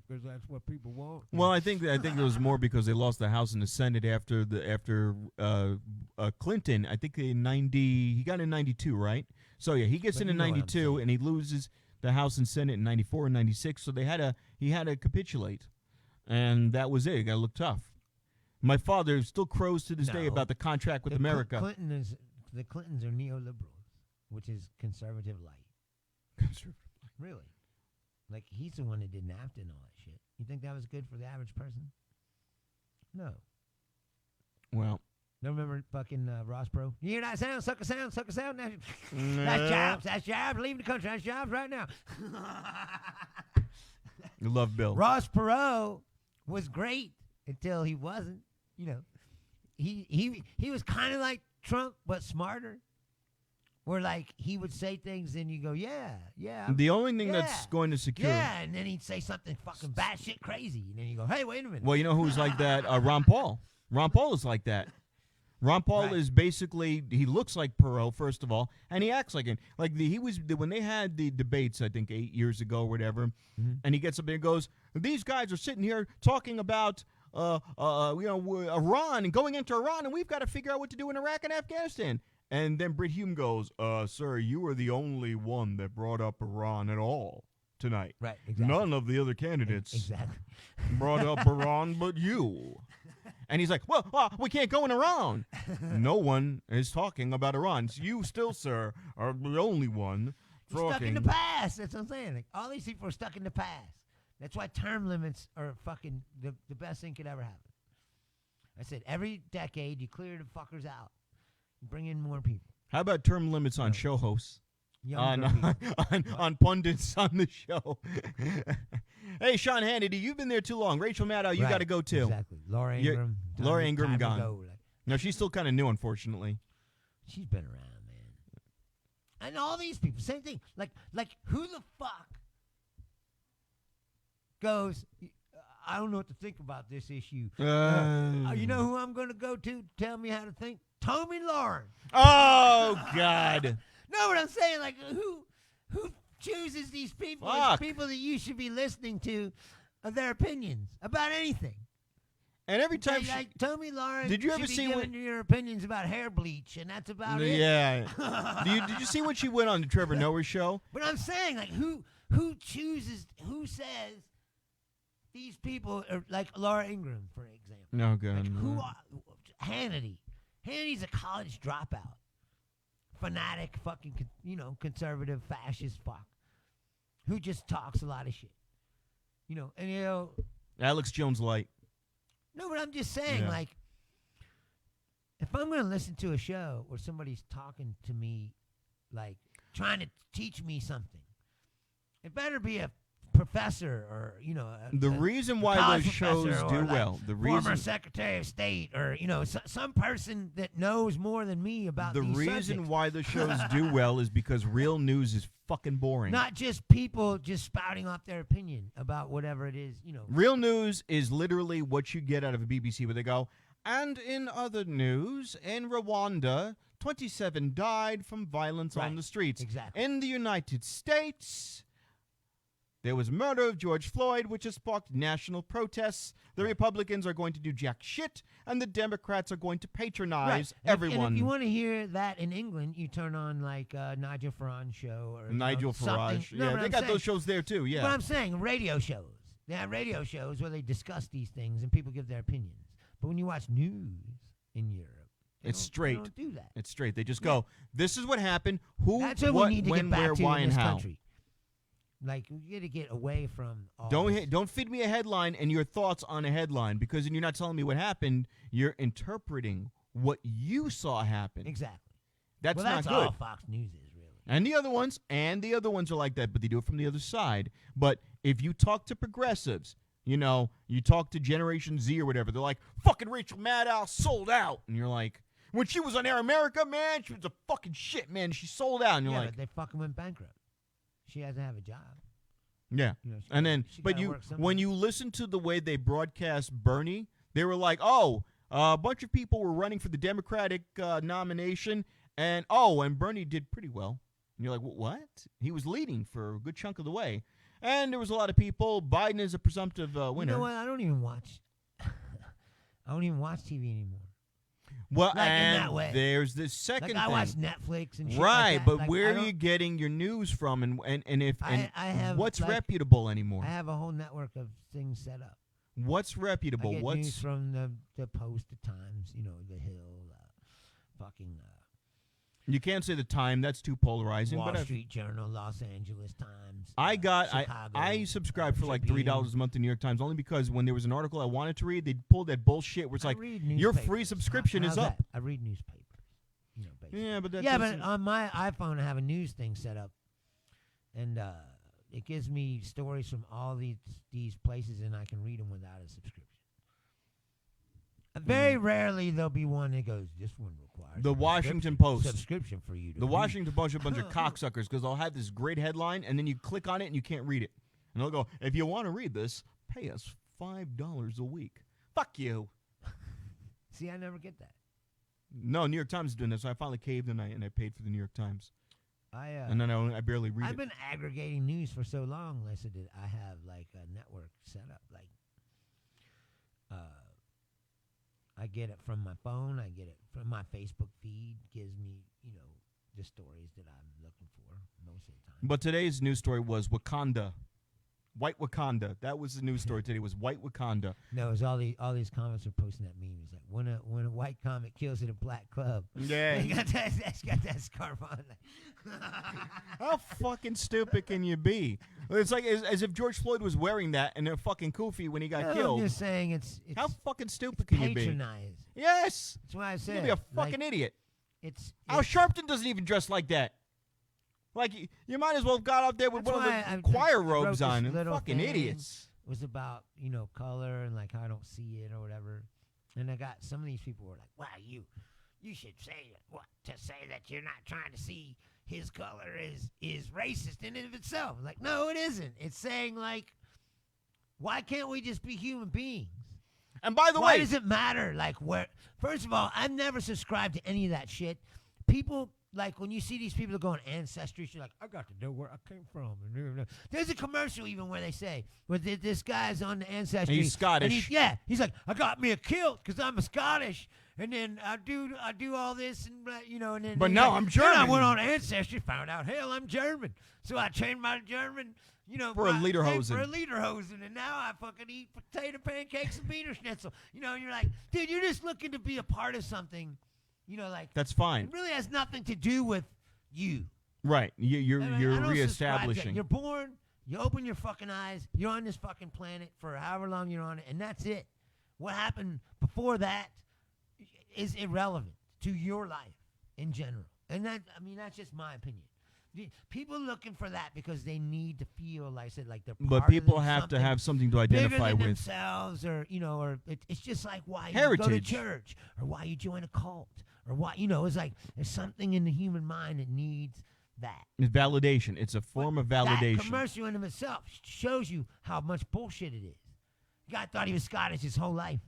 because that's what people want. Well, I think it was more because they lost the House and the Senate after Clinton. I think he got in 92, right? So yeah, he gets in 92 and he loses the House and Senate in 94 and 96. So he had to capitulate, and that was it. He got to look tough. My father still crows to this day about the contract with America. The Clintons are neoliberals, which is conservative light. Really? Like, he's the one that did NAFTA and all that shit. You think that was good for the average person? No. Well, Don't remember fucking Ross Perot? You hear that sound? Suck a sound, suck a sound. That's jobs. That's jobs. Leaving the country. That's jobs right now. you love Bill. Ross Perot was great until he wasn't. You know, he was kind of like Trump, but smarter. Where like he would say things and you go, yeah. The only thing that's going to secure. Yeah, and then he'd say something fucking batshit crazy, and then you go, hey, wait a minute. Well, you know who's like that? Ron Paul. Ron Paul is like that. Ron Paul is basically, he looks like Perot, first of all, and he acts like him. Like when they had the debates, I think 8 years ago or whatever, and he gets up there and goes, these guys are sitting here talking about, Iran and going into Iran, and we've got to figure out what to do in Iraq and Afghanistan. And then Britt Hume goes, sir, you are the only one that brought up Iran at all tonight. Right, exactly. None of the other candidates exactly brought up Iran but you. And he's like, well, we can't go in Iran. No one is talking about Iran. So you still, sir, are the only one talking. Stuck in the past. That's what I'm saying. Like, all these people are stuck in the past. That's why term limits are fucking the best thing could ever happen. I said, every decade you clear the fuckers out. Bring in more people. How about term limits on show hosts? On pundits on the show. Hey, Sean Hannity, you've been there too long. Rachel Maddow, you got to go too. Exactly. Laura Ingraham. Laura Ingraham gone. Go. No, she's still kind of new, unfortunately. She's been around, man. And all these people, same thing. Like who the fuck goes, I don't know what to think about this issue. You know who I'm going to go to tell me how to think? Tommy Lauren. Oh, God. No, what I'm saying, like, who chooses these people as people that you should be listening to their opinions about anything? And every time like Tommy Lauren, did you ever see giving your opinions about hair bleach, and that's about it? Yeah. Did you see when she went on the Trevor Noah show? But I'm saying, like, who chooses, who says these people are like Laura Ingraham, for example? No, God. Like, who are Hannity? Hannity's a college dropout. Fanatic, fucking, conservative, fascist fuck. Who just talks a lot of shit. And Alex Jones Light. No, but I'm just saying, like, if I'm going to listen to a show where somebody's talking to me, like, trying to teach me something, it better be a professor or, the reason why those shows do well, the reason former Secretary of State or, some person that knows more than me about the these reason subjects. why the shows do well is because real news is fucking boring. Not just people just spouting off their opinion about whatever it is, Real news is literally what you get out of a BBC where they go, and in other news, in Rwanda, 27 died from violence on the streets. Exactly. In the United States, there was murder of George Floyd, which has sparked national protests. The Republicans are going to do jack shit, and the Democrats are going to patronize everyone. And if you want to hear that in England, you turn on, like, Nigel Farage show. Or Nigel Farage. Yeah, they got those shows there, too, yeah. But I'm saying radio shows. They have radio shows where they discuss these things and people give their opinions. But when you watch news in Europe, it's straight. They don't do that. It's straight. They just go, this is what happened, who, That's what what, we need to when, get back where, to why, in and this how. country. Like, we got to get away from all this. Don't feed me a headline and your thoughts on a headline, because then you're not telling me what happened. You're interpreting what you saw happen. Exactly. That's that's not good. all Fox News is, really. And the other ones are like that, but they do it from the other side. But if you talk to progressives, you talk to Generation Z or whatever, they're like, fucking Rachel Maddow sold out. And you're like, when she was on Air America, man, she was a fucking shit, man. She sold out. And you're like, but they fucking went bankrupt. She has to have a job. Yeah. And then, but when you listen to the way they broadcast Bernie, they were like, a bunch of people were running for the Democratic nomination, and Bernie did pretty well. And you're like, what? He was leading for a good chunk of the way. And there was a lot of people. Biden is a presumptive winner. You know what? I don't even watch TV anymore. Well, like and in that way. There's this second thing. I watch Netflix and shit like that. But like, where are you getting your news from, and I have, what's like, reputable anymore? I have a whole network of things set up. What's reputable? I get What's news from the Post, the Times, the Hill, fucking. You can't say the Time. That's too polarizing. Wall but Street Journal, Los Angeles Times. I Chicago, subscribed for like Tribune. $3 a month to New York Times only because when there was an article I wanted to read, they pulled that bullshit where it's I like read your free newspapers. subscription How's is up. that? I read newspapers. Basically. Yeah, but that but doesn't- on my iPhone, I have a news thing set up, and it gives me stories from all these places, and I can read them without a subscription. Very rarely there'll be one that goes, this one requires The a Washington subscription- Post. subscription for you to The read. Washington Post are a bunch of cocksuckers because they'll have this great headline and then you click on it and you can't read it. And they'll go, if you want to read this, pay us $5 a week. Fuck you. See, I never get that. No, New York Times is doing this, so I finally caved and I paid for the New York Times. And then I barely read I've it. been aggregating news for so long, Lisa, that I have like a network set up. Like, I get it from my phone. I get it from my Facebook feed. Gives me, the stories that I'm looking for most of the time. But today's news story was Wakanda. White Wakanda. That was the news story today. Was White Wakanda. No, it was all these comments are posting that meme. It's like when a white comic kills at a black club. Yeah. He got that scarf on. How fucking stupid can you be? It's like as if George Floyd was wearing that and they're fucking goofy when he got killed. I'm just saying it's How fucking stupid can you be? patronized. Yes. That's why I said You'd be a fucking like, idiot. It's Al Sharpton doesn't even dress like that. Like, you might as well have got out there with That's one of why the choir I wrote robes this on. And little fucking thing. idiots. was about color and like how I don't see it or whatever. And I got some of these people were like, "Wow, you should say what to say that you're not trying to see his color is racist in and of itself." Like, no, it isn't. It's saying like, why can't we just be human beings? And by the Why way, does it matter? Like, where? First of all, I've never subscribed to any of that shit. People, like, when you see these people that go on Ancestry, you're like, I got to know where I came from. There's a commercial even where they say, where this guy's on the Ancestry. He's Scottish. And he's like, I got me a kilt because I'm a Scottish. And then I do all this and and then. But he's no, like, I'm then German. I went on Ancestry, found out, hell, I'm German. So I changed my German. For a lederhosen. For a lederhosen, and now I fucking eat potato pancakes and Wiener Schnitzel. And you're like, dude, you're just looking to be a part of something. Like that's fine. it really has nothing to do with you. Right. You're I don't subscribe to that. reestablishing. You're born. You open your fucking eyes. You're on this fucking planet for however long you're on it, and that's it. What happened before that is irrelevant to your life in general. And that's just my opinion. People looking for that because they need to feel like I said, like they're part But of people have to have something to bigger identify than with. themselves, or it's just like why you go to Heritage. church or why you join a cult or why it's like there's something in the human mind that needs that. It's validation. It's a form of validation. That commercial in of itself shows you how much bullshit it is. The guy thought he was Scottish his whole life.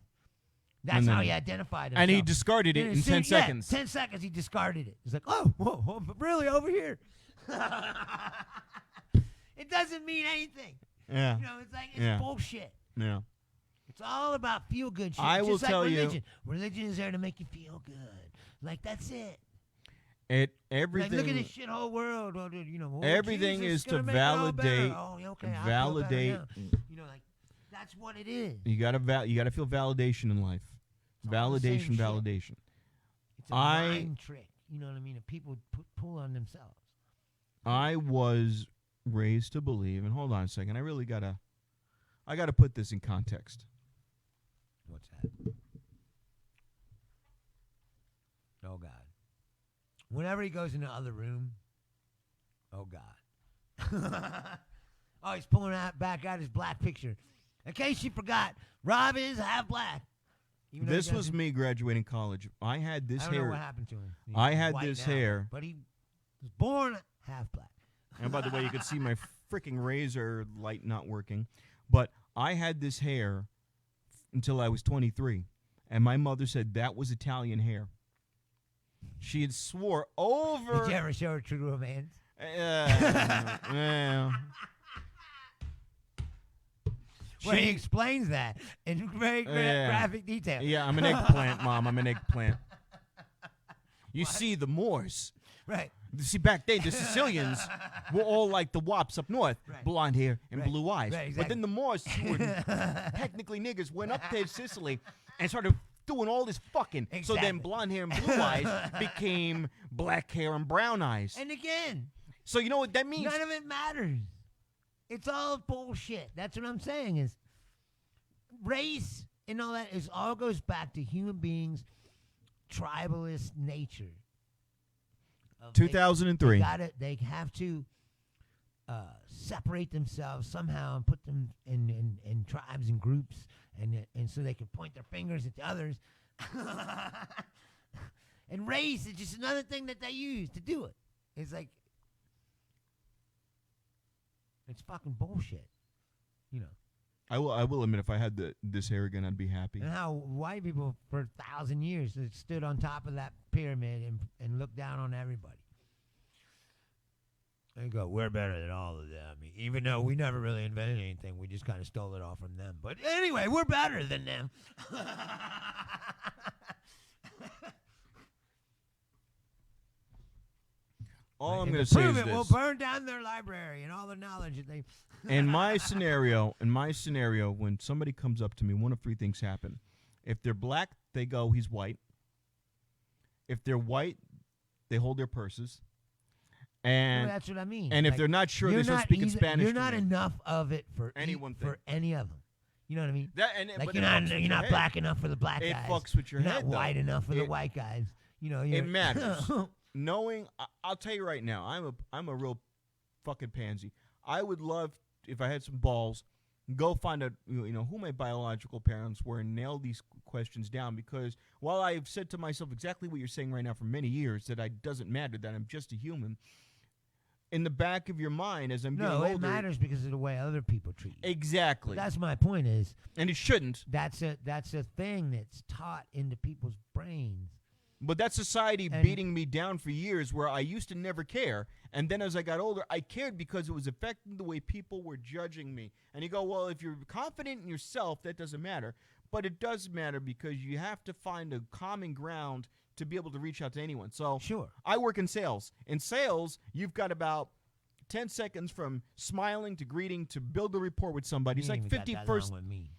That's how he identified himself. And he discarded it in 10 seconds. 10 seconds he discarded it. He's like, oh, whoa, really over here? It doesn't mean anything. Yeah. It's like it's bullshit. Yeah. It's all about feel good shit. I It's will just tell like you- religion. Religion is there to make you feel good. Like that's it. Everything. Like look at this shithole world. Oh, dude, Everything Jesus is to gonna make it all better. validate- Oh, yeah, okay, I feel validate. better now. Like that's what it is. You gotta feel validation in life. It's all the same Validation, shit. validation. It's a mind trick. You know what I mean? That people pull on themselves. I was raised to believe, and hold on a second, I gotta put this in context. What's that? Oh God. Whenever he goes in the other room, oh God. Oh, he's pulling back out his black picture. In case you forgot, Rob is half black. Even though he This was doesn't- me graduating college. I had this I don't know hair. what happened to him. He's I had white this now, hair. but he was born half black. And by the way, you could see my freaking razor light not working. But I had this hair until I was 23. And my mother said that was Italian hair. She had swore over. Did you ever show her True Romance? Well, Where he explains that in very graphic detail. yeah, I'm an eggplant, Mom. I'm an eggplant. You see, the Moors. Right. You see, back then, the Sicilians were all like the wops up north, Right. blonde hair and Right. blue eyes. Right, But then exactly. the Moors, who were technically niggers, went up to Sicily and started doing all this fucking. Exactly. So then blonde hair and blue eyes became black hair and brown eyes. And again, So you know what that means? none of it matters. It's all bullshit. That's what I'm saying is race and all that is all goes back to human beings' tribalist nature. 2003. They have to separate themselves somehow and put them in tribes and groups, and so they can point their fingers at the others. And race is just another thing that they use to do it. It's like, it's fucking bullshit, you know. I will admit, if I had this hair again, I'd be happy. And how white people for 1,000 years have stood on top of that pyramid and looked down on everybody. They go, we're better than all of them. Even though we never really invented anything, we just kind of stole it all from them. But anyway, we're better than them. All I'm going to say is it, this. we'll burn down their library and all the knowledge that they... In my scenario, when somebody comes up to me, one of three things happen. If they're black, they go, he's white. If they're white, they hold their purses. And that's what I mean. And if they're not sure, they start speaking Spanish. You're not enough of it for any of them. You know what I mean? But you're not black enough for the black guys. It fucks with your head. You're not white enough for the white guys. You know, it matters. Knowing, I'll tell you right now, I'm a real fucking pansy. I would love, if I had some balls, go find out, who my biological parents were and nail these questions down. Because while I've said to myself exactly what you're saying right now for many years, that it doesn't matter, that I'm just a human, in the back of your mind as I'm getting older. No, it matters because of the way other people treat you. Exactly. But that's my point is. And it shouldn't. That's a thing that's taught into people's brains. But that society beating me down for years where I used to never care. And then as I got older, I cared because it was affecting the way people were judging me. And you go, well, if you're confident in yourself, that doesn't matter. But it does matter because you have to find a common ground to be able to reach out to anyone. So sure. I work in sales. In sales, you've got about 10 seconds from smiling to greeting to build a rapport with somebody. It's like 50 first. With me.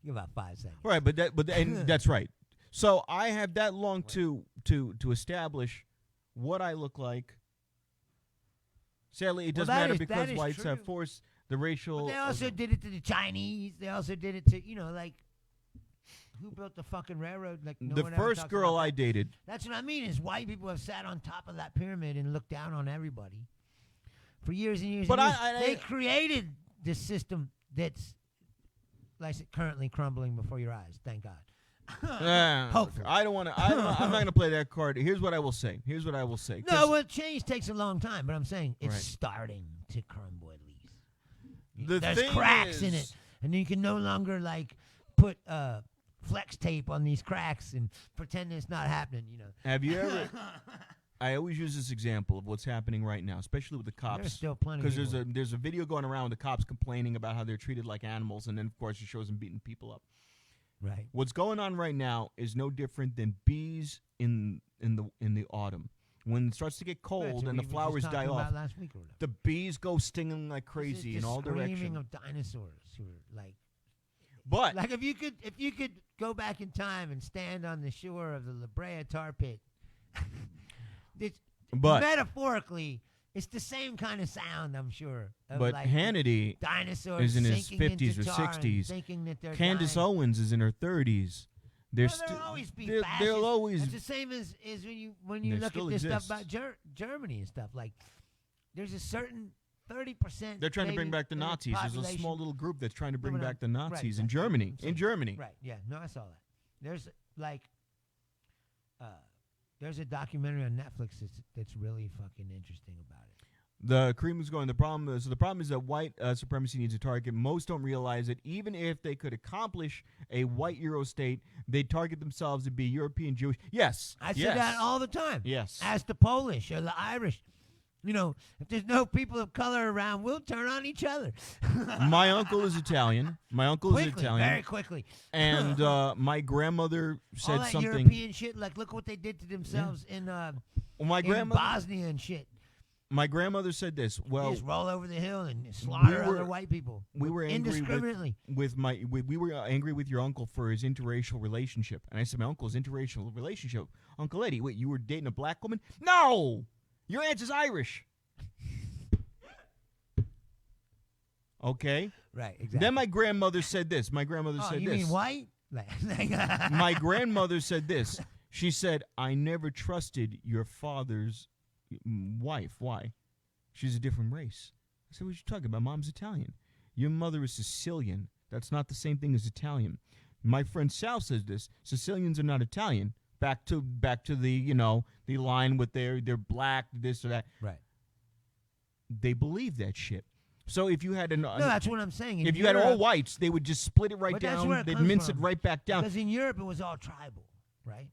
You about 5 seconds. Right, and that's right. So I have that long to establish what I look like. Sadly, it doesn't matter because whites have forced the racial. But they also did it to the Chinese. They also did it to who built the fucking railroad? Like no the one first girl I dated. That's what I mean. Is white people have sat on top of that pyramid and looked down on everybody for years and years. But and years. They created this system that's like currently crumbling before your eyes. Thank God. Hopefully. I don't want to. I'm not going to play that card. Here's what I will say. No, well, change takes a long time, but I'm saying it's starting to crumble at least. There's cracks in it, and you can no longer put flex tape on these cracks and pretend it's not happening. Have you ever? I always use this example of what's happening right now, especially with the cops. There's still plenty. Because there's a video going around with the cops complaining about how they're treated like animals, and then of course it shows them beating people up. Right. What's going on right now is no different than bees in the autumn. When it starts to get cold and the flowers die off, last week or whatever. The bees go stinging like crazy in all directions. Screaming of dinosaurs who are But if you could go back in time and stand on the shore of the La Brea tar pit, metaphorically, it's the same kind of sound, I'm sure. But Hannity dinosaurs is in his 50s or 60s. Candace Owens is in her 30s. There'll always be fascists. They'll always. It's the same as when you look at this stuff about Germany and stuff. There's a certain 30%. They're trying to bring back the Nazis. There's a small little group that's trying to bring back the Nazis in Germany. In Germany. Right. Yeah. No, I saw that. There's there's a documentary on Netflix that's really fucking interesting about it. The cream is going. The problem is that white supremacy needs a target. Most don't realize that even if they could accomplish a white Euro state, they'd target themselves to be European Jewish. Yes, I say that all the time. Yes, as the Polish or the Irish. If there's no people of color around, we'll turn on each other. My uncle is Italian. Very quickly. And my grandmother said all that something. European shit. Look what they did to themselves in my grandmother, Bosnia and shit. My grandmother said this. You Well, just roll over the hill and slaughter were- other white people. we were angry indiscriminately. we were angry with your uncle for his interracial relationship. And I said, my uncle's interracial relationship. Uncle Eddie, wait, you were dating a black woman? No! Your aunt is Irish. Okay? Right, exactly. Then my grandmother said this. My grandmother said you this. mean white? My grandmother said this. She said, I never trusted your father's wife. Why? She's a different race. I said, what are you talking about? Mom's Italian. Your mother is Sicilian. That's not the same thing as Italian. My friend Sal says this. Sicilians are not Italian. Back to the, the line with they're black, this or that. Right. They believe that shit. So if you had No, that's what I'm saying. if you had all whites, they would just split it right But that's down. where it They'd comes mince from. it right back down. Because in Europe it was all tribal, right?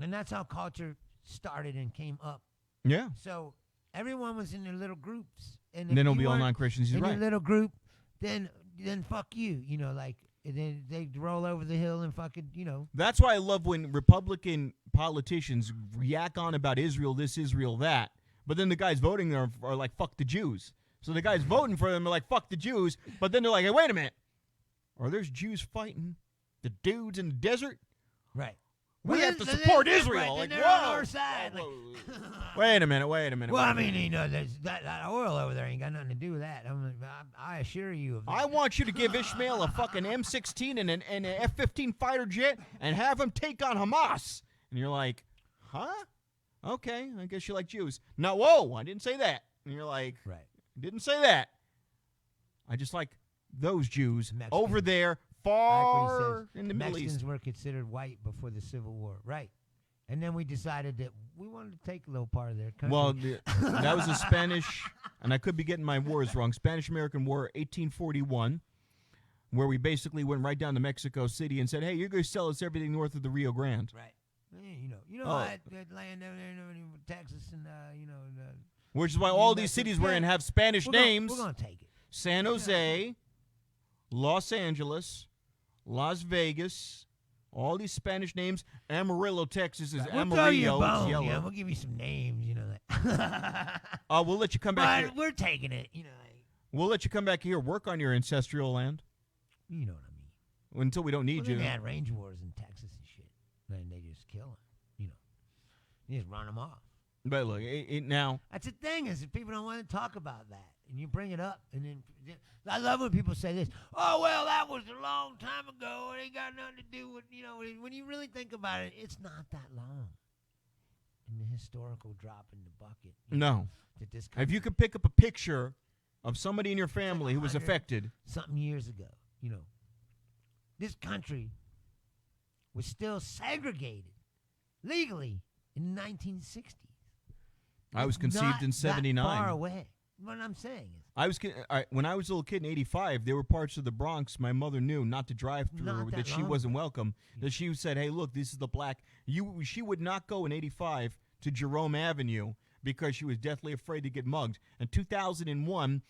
And that's how culture started and came up. Yeah. So everyone was in their little groups. And And then it'll if be you all weren't non-Christians. He's in right. your little group, then fuck you. And then they roll over the hill and fucking, That's why I love when Republican politicians yak on about Israel this, Israel that, but then the guys voting are like, fuck the Jews. So the guys voting for them are like, fuck the Jews, but then they're like, hey, wait a minute. Are there Jews fighting the dudes in the desert? Right. We Well, have to then- support then- Israel. right, Like, then whoa. they're on our side. Whoa, Like- whoa. Wait a minute. Well, I mean, there's that oil over there ain't got nothing to do with that. I assure you of that. I want you to give Ishmael a fucking M16 and an F-15 fighter jet and have him take on Hamas. And you're like, huh? Okay, I guess you like Jews. No, whoa, I didn't say that. And you're like, Right. didn't say that. I just like those Jews Mexicans. over there Like far what he says, in the Middle Mexicans East. were considered white before the Civil War. Right. And then we decided that we wanted to take a little part of their country. Well, that was a Spanish, and I could be getting my wars wrong, Spanish-American War, 1841, where we basically went right down to Mexico City and said, hey, you're going to sell us everything north of the Rio Grande. right. You know Oh. that land over there in Texas and, Which is why all these cities we're in have Spanish names. We're going to take it. San Jose, Los Angeles, Las Vegas, all these Spanish names. Amarillo, Texas is We'll throw you a Amarillo. bone, It's yellow. yeah. We'll give you some names, We'll let you come back But here. we're taking it, We'll let you come back here, work on your ancestral land You know what I mean. until we don't need Well, you. they had range wars in Texas and shit. And they just kill them, You just run them off. But look, now, That's the thing is that people don't want to talk about that. And you bring it up, and then I love when people say this. Oh, well, that was a long time ago. It ain't got nothing to do with, when you really think about it, it's not that long. In the historical drop in the bucket. no. That this If you could pick up a picture of somebody in your family who was 100 affected, something years ago, this country was still segregated legally in the 1960s. I was It's conceived not in that 79. far away. What I'm saying is, When I was a little kid in 85, there were parts of the Bronx my mother knew not to drive through, Not or that that she long wasn't ago. welcome. That she said, hey, look, this is the black. She would not go in 85 to Jerome Avenue because she was deathly afraid to get mugged. In 2001,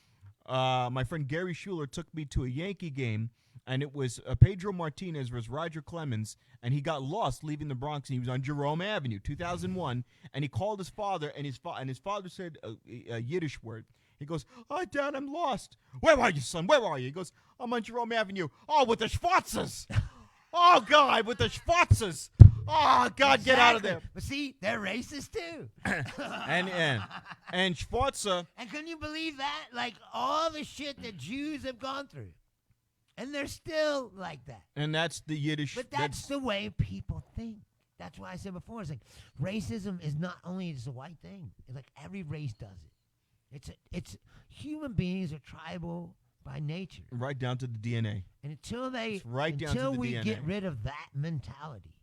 my friend Gary Schuler took me to a Yankee game, and it was Pedro Martinez versus Roger Clemens, and he got lost leaving the Bronx, and he was on Jerome Avenue, 2001, and he called his father, and his father said a Yiddish word. He goes, oh, Dad, I'm lost. Where are you, son? Where are you? He goes, I'm on Jerome Avenue. Oh, with the Schwarzes. Oh, God, with the Schwarzes. Oh, God, get out of there. But see, they're racist too. And Schwarzer. And can you believe that? Like all the shit that Jews have gone through. And they're still like that. And that's the Yiddish. But that's the way people think. That's why I said before, it's like racism is not only just a white thing. It's like every race does it. It's human beings are tribal by nature. Right down to the DNA. And until down to the we DNA. get rid of that mentality,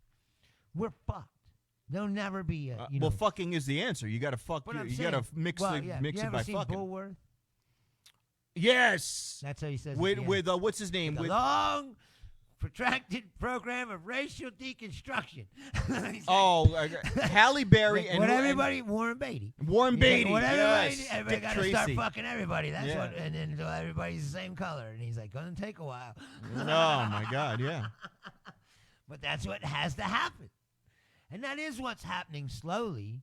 we're fucked. There'll never be a Well, fucking is the answer. You got to fuck. But You I'm got to saying- mix well, it. yeah. Mix You it ever by seen fucking. Bulworth? Yes. That's how he says With it. what's his name? The With long, protracted program of racial deconstruction. He's Halle Berry like, and what who- everybody, Warren Beatty. and Warren He's like, Beatty. what Yes. everybody Dick got to start Tracy. fucking everybody. That's Yeah. what, and then until everybody's the same color. And he's like, gonna take a while. Oh my God! Yeah. But that's what has to happen. And that is what's happening slowly,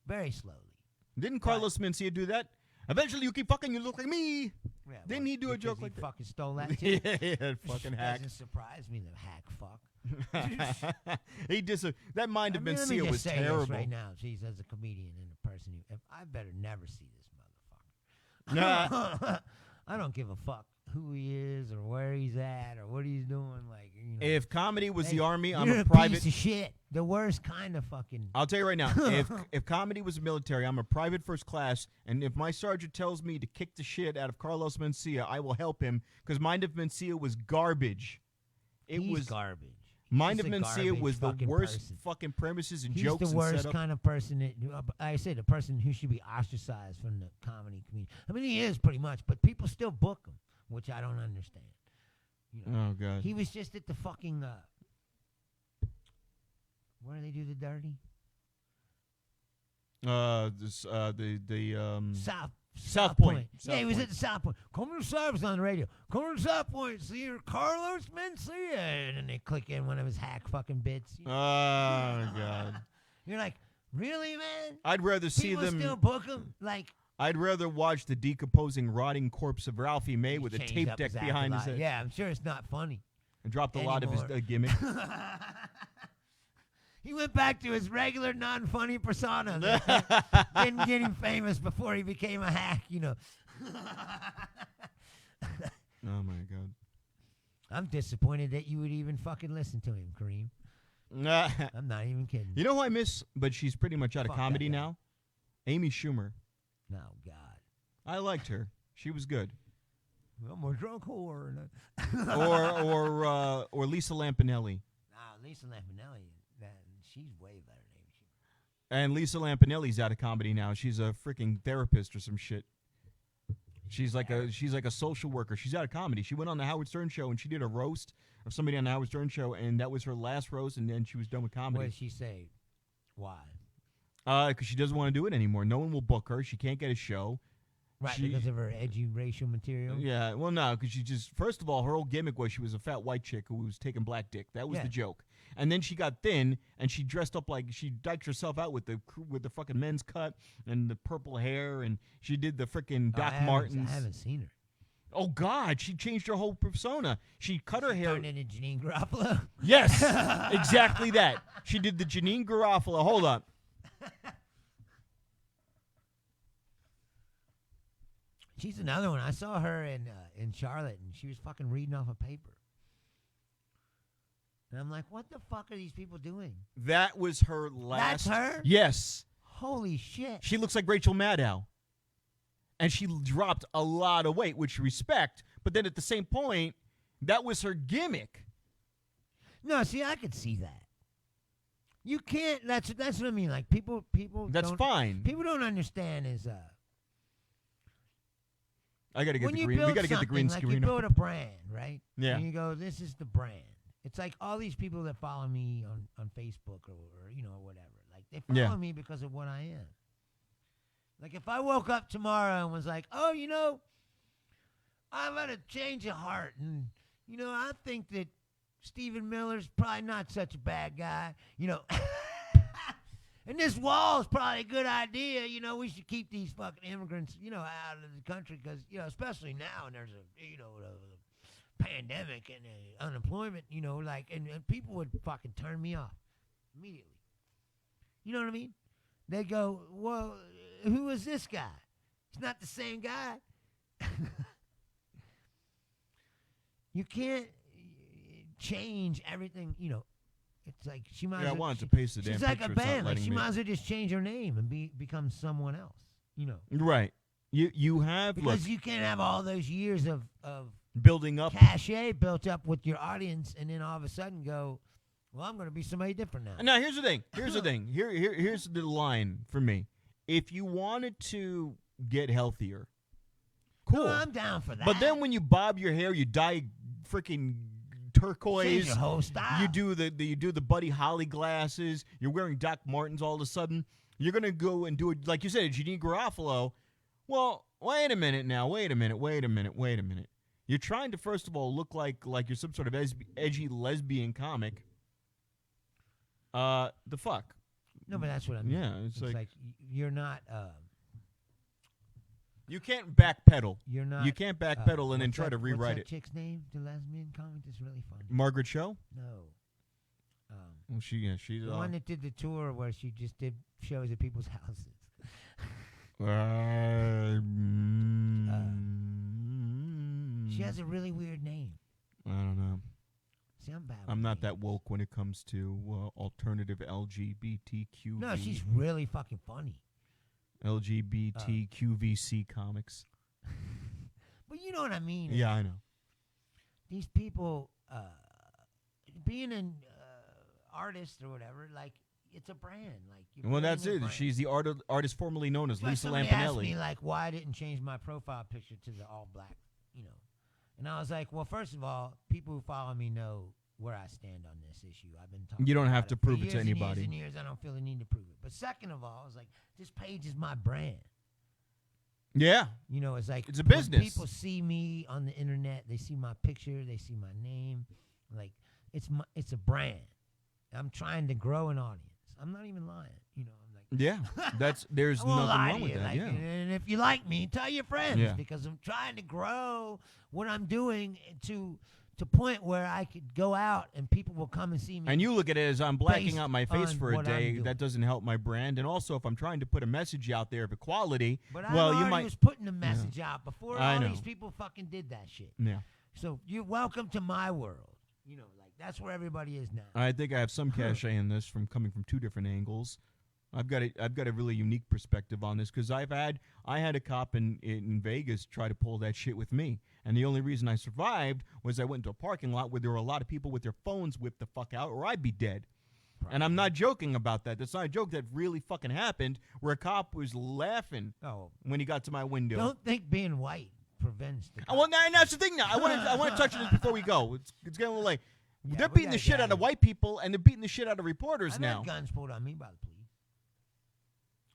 very slowly. Didn't Carlos Mencia do that? Eventually, you keep fucking, you look like me. Yeah, Didn't he do a joke he like that? fucking stole that too. Yeah, fucking hack. Doesn't surprise me, the hack fuck. That mind of Let me Mencia just was say terrible. this right now, geez, as a comedian and a person, I better never see this motherfucker. Nah. I don't give a fuck who he is or where he's at or what he's doing. Like, If comedy was the army, I'm you're a private. piece of shit. The worst kind of fucking. I'll tell you right now, if comedy was the military, I'm a private first class, and if my sergeant tells me to kick the shit out of Carlos Mencia, I will help him, because Mind of Mencia was garbage. He's was garbage. Mind of He's a Mencia garbage was the fucking worst person. fucking premises and He's jokes the and worst setup. kind of person that I say the person who should be ostracized from the comedy community. I mean, he is pretty much, but people still book him, which I don't understand. Oh god. He was just at the fucking where do they do the dirty? South Point. Yeah, he was at the South Point. Come to the South, was on the radio. Come to the South Point, see your Carlos Mencia, and then they click in one of his hack fucking bits. Oh god. You're like, really, man? I'd rather see People them. still book him? Like, I'd rather watch the decomposing, rotting corpse of Ralphie May with a changed tape up deck his act behind a his lot. head. Yeah, I'm sure it's not funny. And dropped a lot of his Anymore. gimmick. He went back to his regular, non-funny persona that didn't get him famous before he became a hack, Oh my god. I'm disappointed that you would even fucking listen to him, Kareem. I'm not even kidding. You know who I miss, but she's pretty much out of Fuck comedy that guy. now? Amy Schumer. No, God. I liked her. She was good. I'm a drunk whore. or Lisa Lampanelli. Nah, Lisa Lampanelli, she's way better than Amy Schumer. And Lisa Lampanelli's out of comedy now. She's a freaking therapist or some shit. She's like a social worker. She's out of comedy. She went on the Howard Stern show and she did a roast of somebody on the Howard Stern show, and that was her last roast, and then she was done with comedy. What did she say? Why? Because she doesn't want to do it anymore. No one will book her. She can't get a show. Right, because of her edgy racial material? Yeah, well, no, because she just, first of all, her whole gimmick was she was a fat white chick who was taking black dick. That was the joke. And then she got thin, and she dressed up like, she dyked herself out with the fucking men's cut and the purple hair, and she did the freaking Doc Martens. I haven't seen her. Oh, God, she changed her whole persona. She cut her hair. Turned into Janine Garofalo? Yes, exactly that. She did the Janine Garofalo. Hold up. She's another one. I saw her in Charlotte, and she was fucking reading off a paper. And I'm like, what the fuck are these people doing? That was her last. That's her? Yes. Holy shit. She looks like Rachel Maddow. And she dropped a lot of weight, which respect. But then at the same point, that was her gimmick. No, see, I could see that. You can't. That's what I mean. Like people. That's fine. People don't understand is I gotta get when the you green. We build gotta get the green something, screen. like you build a brand, right? Yeah. And you go, this is the brand. It's like all these people that follow me on Facebook or whatever. Like they follow me because of what I am. Like if I woke up tomorrow and was like, oh, I've had a change of heart, and I think that Stephen Miller's probably not such a bad guy, and this wall is probably a good idea. We should keep these fucking immigrants, out of the country because, especially now, and there's a pandemic and unemployment, and people would fucking turn me off immediately. You know what I mean? They go, well, who is this guy? He's not the same guy. You can't change everything, It's like she might. I wanted to paste the damn She's like picture. a It's not band. Like letting she me. might as well just change her name and become someone else. Right. You have Because you can't have all those years of building up. cachet built up with your audience, and then all of a sudden go, well, I'm going to be somebody different now. Now here's the thing. Here's the line for me. If you wanted to get healthier, cool. No, I'm down for that. But then when you bob your hair, you dye freaking turquoise. Change your whole style. You do the Buddy Holly glasses. You're wearing Doc Martens all of a sudden. You're gonna go and do it like you said, Janine Garofalo. Well, wait a minute now. Wait a minute. You're trying to first of all look like you're some sort of edgy lesbian comic. The fuck. No, but that's what I mean. Yeah, it's like you're not. You can't backpedal. You're not. You can't backpedal and then try to rewrite what's that chick's name? The lesbian comic that's really funny. Margaret Cho? No. Well, she's the one that did the tour where she just did shows at people's houses. She has a really weird name. I don't know. See, I'm bad. I'm not that woke when it comes to alternative LGBTQ. No, she's really fucking funny. LGBTQVC comics. But you know what I mean. Yeah, I know. These people, being an artist or whatever, like, it's a brand. Like, well, that's it. She's the artist formerly known as Lisa somebody Lampanelli. asked me, like, why I didn't change my profile picture to the all black, you know. And I was like, well, first of all, people who follow me know where I stand on this issue. I've been talking. You don't have about to it prove for it to years anybody. And years and years. I don't feel the need to prove it. But second of all, I was like, this page is my brand. Yeah. You know, it's like it's a business. People see me on the internet. They see my picture. They see my name. Like, it's a brand. I'm trying to grow an audience. I'm not even lying. You know, I'm like, yeah, there's nothing wrong with that. Like, yeah. And if you like me, tell your friends Yeah. because I'm trying to grow what I'm doing to point where I could go out and people will come and see me. And you look at it as I'm blacking based out my face on for a what I'm day. doing. That doesn't help my brand. And also, if I'm trying to put a message out there of equality, But well, I you might. was putting the message out before I all know. these people fucking did that shit. Yeah. So you're welcome to my world. You know, like that's where everybody is now. I think I have some cachet in this from coming from two different angles. I've got a really unique perspective on this because I had a cop in Vegas try to pull that shit with me, and the only reason I survived was I went into a parking lot where there were a lot of people with their phones whipped the fuck out, or I'd be dead. Probably. And I'm not joking about that. That's not a joke. That really fucking happened, where a cop was laughing when he got to my window. Don't think being white prevents the well, that's the thing now. I want to touch on this before we go. It's getting a little late. Yeah, they're beating the shit out of white people, and they're beating the shit out of reporters I've now. had guns pulled on me by the police.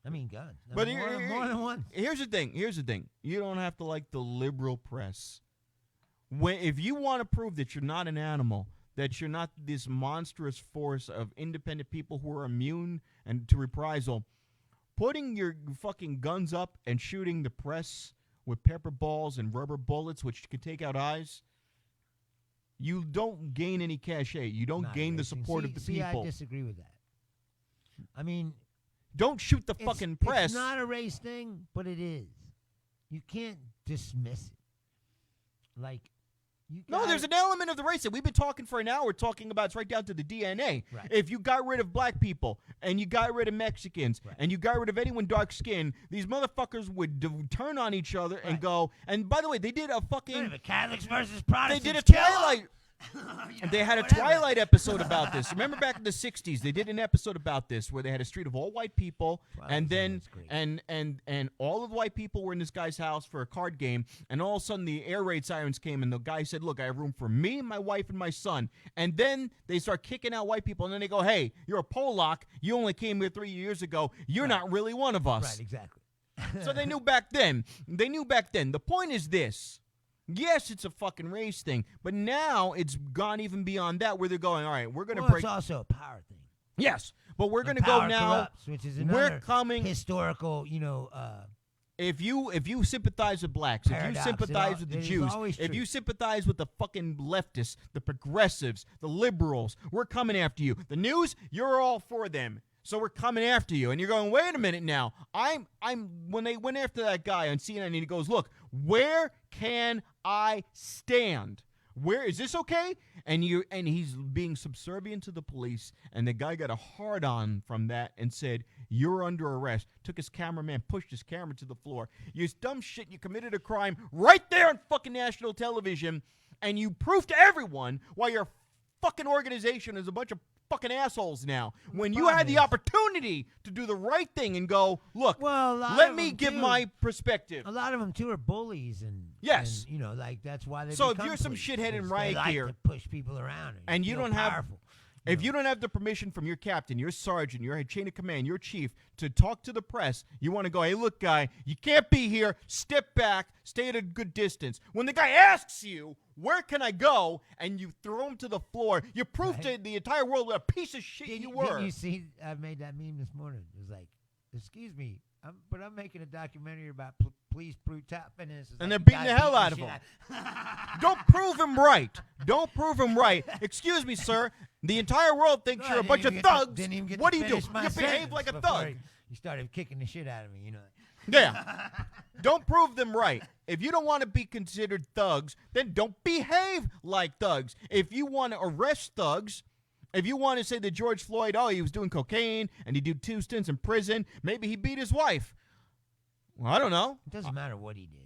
I mean, guns. But more than one. Here's the thing. You don't have to like the liberal press. If you want to prove that you're not an animal, that you're not this monstrous force of independent people who are immune and to reprisal, putting your fucking guns up and shooting the press with pepper balls and rubber bullets, which can take out eyes, you don't gain any cachet. You don't gain the support of the people. I disagree with that. I mean, don't shoot the fucking press. It's not a race thing, but it is. You can't dismiss it. Like, no, there's an element of the race that we've been talking for an hour, talking about. It's right down to the DNA. Right. If you got rid of black people and you got rid of Mexicans and you got rid of anyone dark skinned, these motherfuckers would turn on each other and go. And by the way, they did a fucking Catholics versus Protestants. They did a Twilight. They had a Twilight episode about this. Remember back in the 60s, they did an episode about this where they had a street of all white people, and then and all of the white people were in this guy's house for a card game, and all of a sudden the air raid sirens came, and the guy said, "Look, I have room for me, my wife, and my son." And then they start kicking out white people, and then they go, "Hey, you're a Polak. You only came here 3 years ago. You're not really one of us." Right, exactly. So they knew back then. The point is this. Yes, it's a fucking race thing, but now it's gone even beyond that, where they're going, all right, we're going to break. It's also a power thing. Yes, but we're going to go now. Corrupts, which is another we're coming historical, if you sympathize with blacks, paradox, if you sympathize with the Jews, if you sympathize with the fucking leftists, the progressives, the liberals, we're coming after you. The news, you're all for them. So we're coming after you. And you're going, wait a minute now. When they went after that guy on CNN and he goes, look, where can I stand? Where is this okay? And he's being subservient to the police, and the guy got a hard on from that and said, "You're under arrest." Took his cameraman, pushed his camera to the floor. You dumb shit, you committed a crime right there on fucking national television, and you proved to everyone why your fucking organization is a bunch of fucking assholes now. When you had the opportunity to do the right thing and go, look, let me give my perspective. A lot of them too are bullies, and yes, and, that's why they. So if you're some shithead in riot gear, to push people around, and you don't powerful. If you don't have the permission from your captain, your sergeant, your chain of command, your chief to talk to the press, you want to go, hey, look, guy, you can't be here. Step back. Stay at a good distance. When the guy asks you, where can I go? And you throw him to the floor, you prove to the entire world what a piece of shit you were. Didn't you see, I made that meme this morning. It was like, excuse me, but I'm making a documentary about police brutality. And they're beating the hell out of him. Don't prove him right. Don't prove him right. Excuse me, sir. The entire world thinks you're a bunch of thugs. What do you do? You behave like a thug. You started kicking the shit out of me, you know. Yeah. Don't prove them right. If you don't want to be considered thugs, then don't behave like thugs. If you want to arrest thugs, if you want to say that George Floyd, he was doing cocaine and he did 2 stints in prison, maybe he beat his wife. Well, I don't know. It doesn't matter what he did.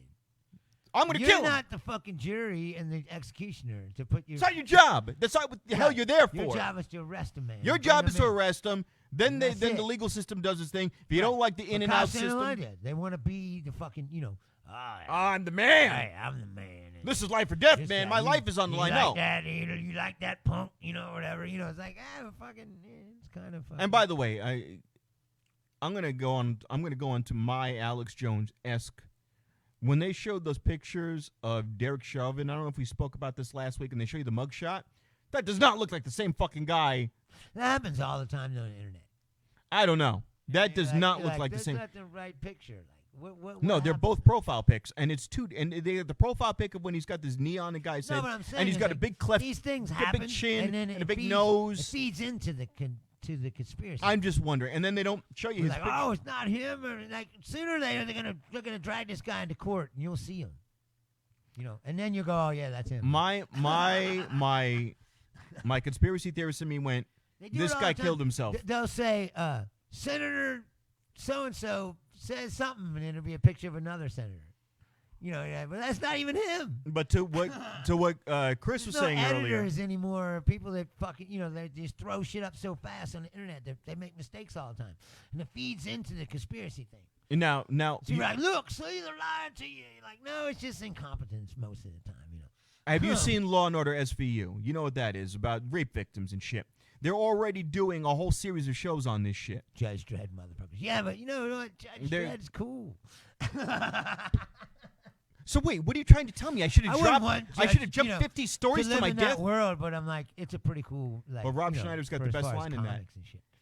I'm going to kill him. You're not the fucking jury and the executioner to put your... It's not your job. That's not what the hell you're there for. Your job is to arrest a man. Your job is to arrest him. Then the legal system does its thing. If you don't like the in and out system... They want to be the fucking, I'm the man. I'm the man. This is life or death, man. My life is on the line. You like that punk, whatever. It's like, fucking, it's kind of fun. And by the way, I'm gonna go on to my Alex Jones-esque. When they showed those pictures of Derek Chauvin, I don't know if we spoke about this last week, and they show you the mugshot. That does not look like the same fucking guy. That happens all the time on the internet. I don't know. That does not look like the same. That's not the right picture. What no, they're happened? both profile pics, and it's two. And they have the profile pic of when he's got this knee on the guy's head, and he's got a big cleft, these things a happen, big chin, and then and a big feeds, nose. It feeds into the conspiracy. I'm just wondering, and then they don't show you his like, picture. it's not him. Or like sooner or later they're gonna drag this guy into court, and you'll see him. And then you go, oh yeah, that's him. My conspiracy theorist in me went, this guy killed himself. They'll say, Senator so-and-so says something, and it'll be a picture of another senator. But that's not even him. But to what Chris was saying earlier. There's no editors anymore. People that fucking, they just throw shit up so fast on the internet. They make mistakes all the time. And it feeds into the conspiracy thing. And now. So you're like, look, so they're lying to you. You're like, no, it's just incompetence most of the time, Have you seen Law & Order SVU? You know what that is, about rape victims and shit. They're already doing a whole series of shows on this shit. Judge Dredd motherfuckers. Yeah, but you know what? Judge Dredd's cool. So wait, what are you trying to tell me? I should have jumped 50 stories to my in death? That world, but I'm like, it's a pretty cool. Well, Rob Schneider's got the best line in that.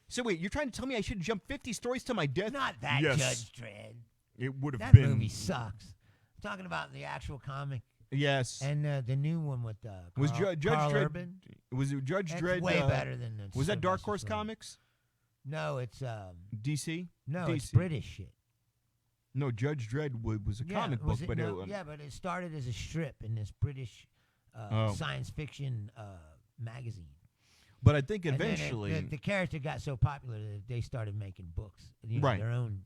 So wait, you're trying to tell me I should jump 50 stories to my death? Not that, yes. Judge Dredd. It would have that been. That movie sucks. I'm talking about the actual comic. Yes. And the new one with Judge Carl Dredd. Urban. Was it Judge Dredd? Way better than the. Was that Dark Horse Comics? No, it's DC. No, DC. It's British shit. No, Judge Dredd was a comic book, but but it started as a strip in this British science fiction magazine. But I think eventually the character got so popular that they started making books, right? Their own,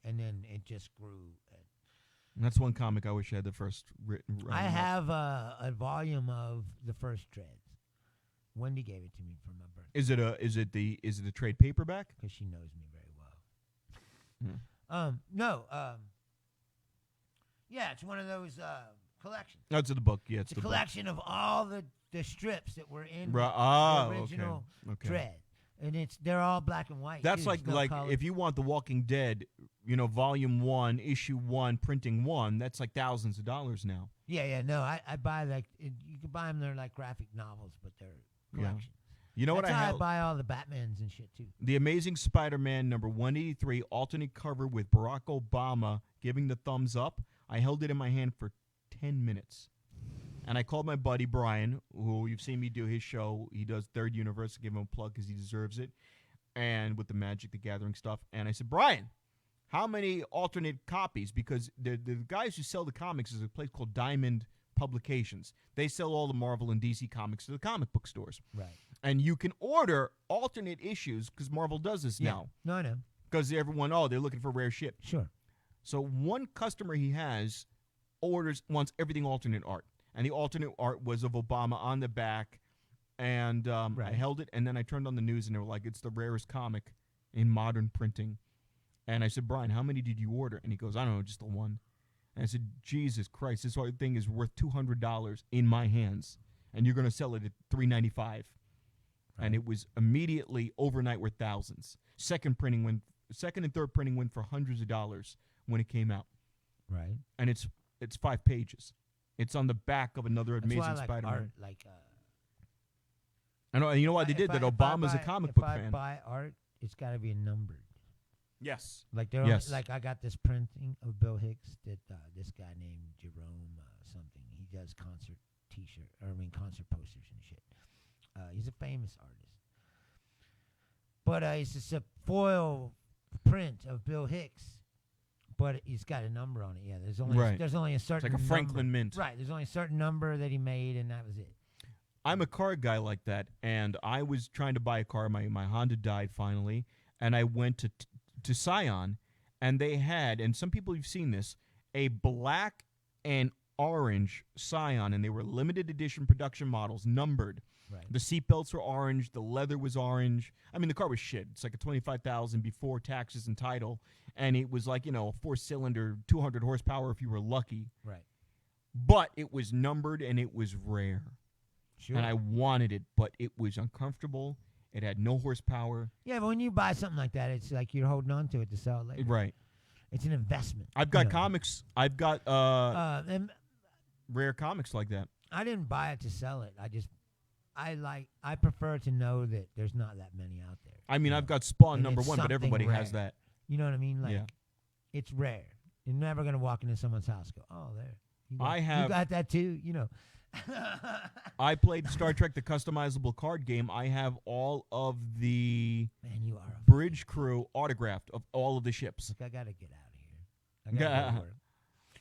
and then it just grew. That's one comic I wish I had the first written. I have a volume of the first Dreads. Wendy gave it to me for my birthday. Is it a trade paperback? Because she knows me very well. No. Yeah, it's one of those collections. That's in the book. Yeah, it's a collection of all the strips that were in the original Dredd. And they're all black and white. That's like if you want The Walking Dead, Volume 1, Issue 1, Printing 1, that's like thousands of dollars now. Yeah. No, I buy you can buy them. They're like graphic novels, but they're collections. Yeah. You know that's what I how I buy all the Batmans and shit too. The Amazing Spider-Man number 183, alternate cover with Barack Obama giving the thumbs up. I held it in my hand for 10 minutes. And I called my buddy Brian, who you've seen me do his show. He does Third Universe. Give him a plug because he deserves it. And with the Magic the Gathering stuff. And I said, Brian, how many alternate copies? Because the guys who sell the comics is a place called Diamond Publications. They sell all the Marvel and DC comics to the comic book stores. Right. And you can order alternate issues because Marvel does this now. No, I know. Because everyone, they're looking for rare shit. Sure. So one customer he has wants everything alternate art. And the alternate art was of Obama on the back. And I held it, and then I turned on the news, and they were like, it's the rarest comic in modern printing. And I said, Brian, how many did you order? And he goes, I don't know, just the one. And I said, Jesus Christ, this whole thing is worth $200 in my hands, and you're going to sell it at $395. Right. And it was immediately overnight worth thousands. Second and third printing went for hundreds of dollars when it came out. Right. And it's 5 pages. It's on the back of another That's Amazing why I like Spider-Man. Art, I know, and you know why they did that? Obama's a comic book fan. If I buy art, it's got to be numbered. Yes. Like they're Yes. like I got this printing of Bill Hicks that this guy named Jerome something. He does concert posters and shit. He's a famous artist. But it's just a foil print of Bill Hicks, but he's got a number on it. Yeah, there's only Right. a certain It's like a Franklin number. Mint. Right, there's only a certain number that he made, and that was it. I'm a car guy like that, and I was trying to buy a car. My Honda died finally, and I went to Scion, and they had, and some people have seen this, a black and orange Scion, and they were limited edition production models, numbered. Right. The seatbelts were orange. The leather was orange. I mean, the car was shit. It's like a $25,000 before taxes and title, and it was like, a 4-cylinder, 200 horsepower if you were lucky. Right. But it was numbered, and it was rare. Sure. And I wanted it, but it was uncomfortable. It had no horsepower. Yeah, but when you buy something like that, it's like you're holding on to it to sell it later. Right. It's an investment. I've got comics. I've got And rare comics like that. I didn't buy it to sell it. I prefer to know that there's not that many out there. I mean, I've got Spawn And number it's 1, but everybody something has rare. that. You know what I mean? Like, Yeah. it's rare. You're never gonna walk into someone's house and go, "Oh, there." You I got that too. I played Star Trek: The Customizable Card Game. I have all of the Man, you are. bridge crew autographed of all of the ships. Look, I gotta get out of here. I gotta go to work.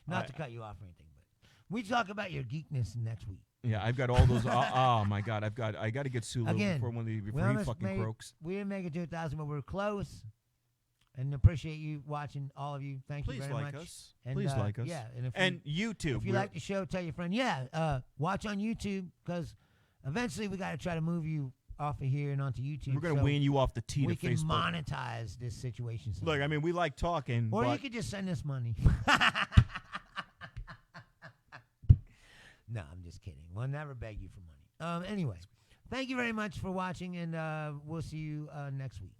Not to cut you off or anything, but we talk about your geekness next week. Yeah, I've got all those. Oh my God, I got to get Sulu Again, before one of the we before he almost fucking croaks. We didn't make it to 1,000, but we're close. And appreciate you watching, all of you. Thank you Please very like much. us. And, Please like us. Yeah, And YouTube. if you like the show, tell your friend. Yeah, watch on YouTube because eventually we got to try to move you off of here and onto YouTube. We're gonna so wean you off the tee we to can Facebook. monetize this situation. Look, I mean, we like talking, or but you could just send us money. No, I'm just kidding. We'll never beg you for money. Anyway, thank you very much for watching, and we'll see you next week.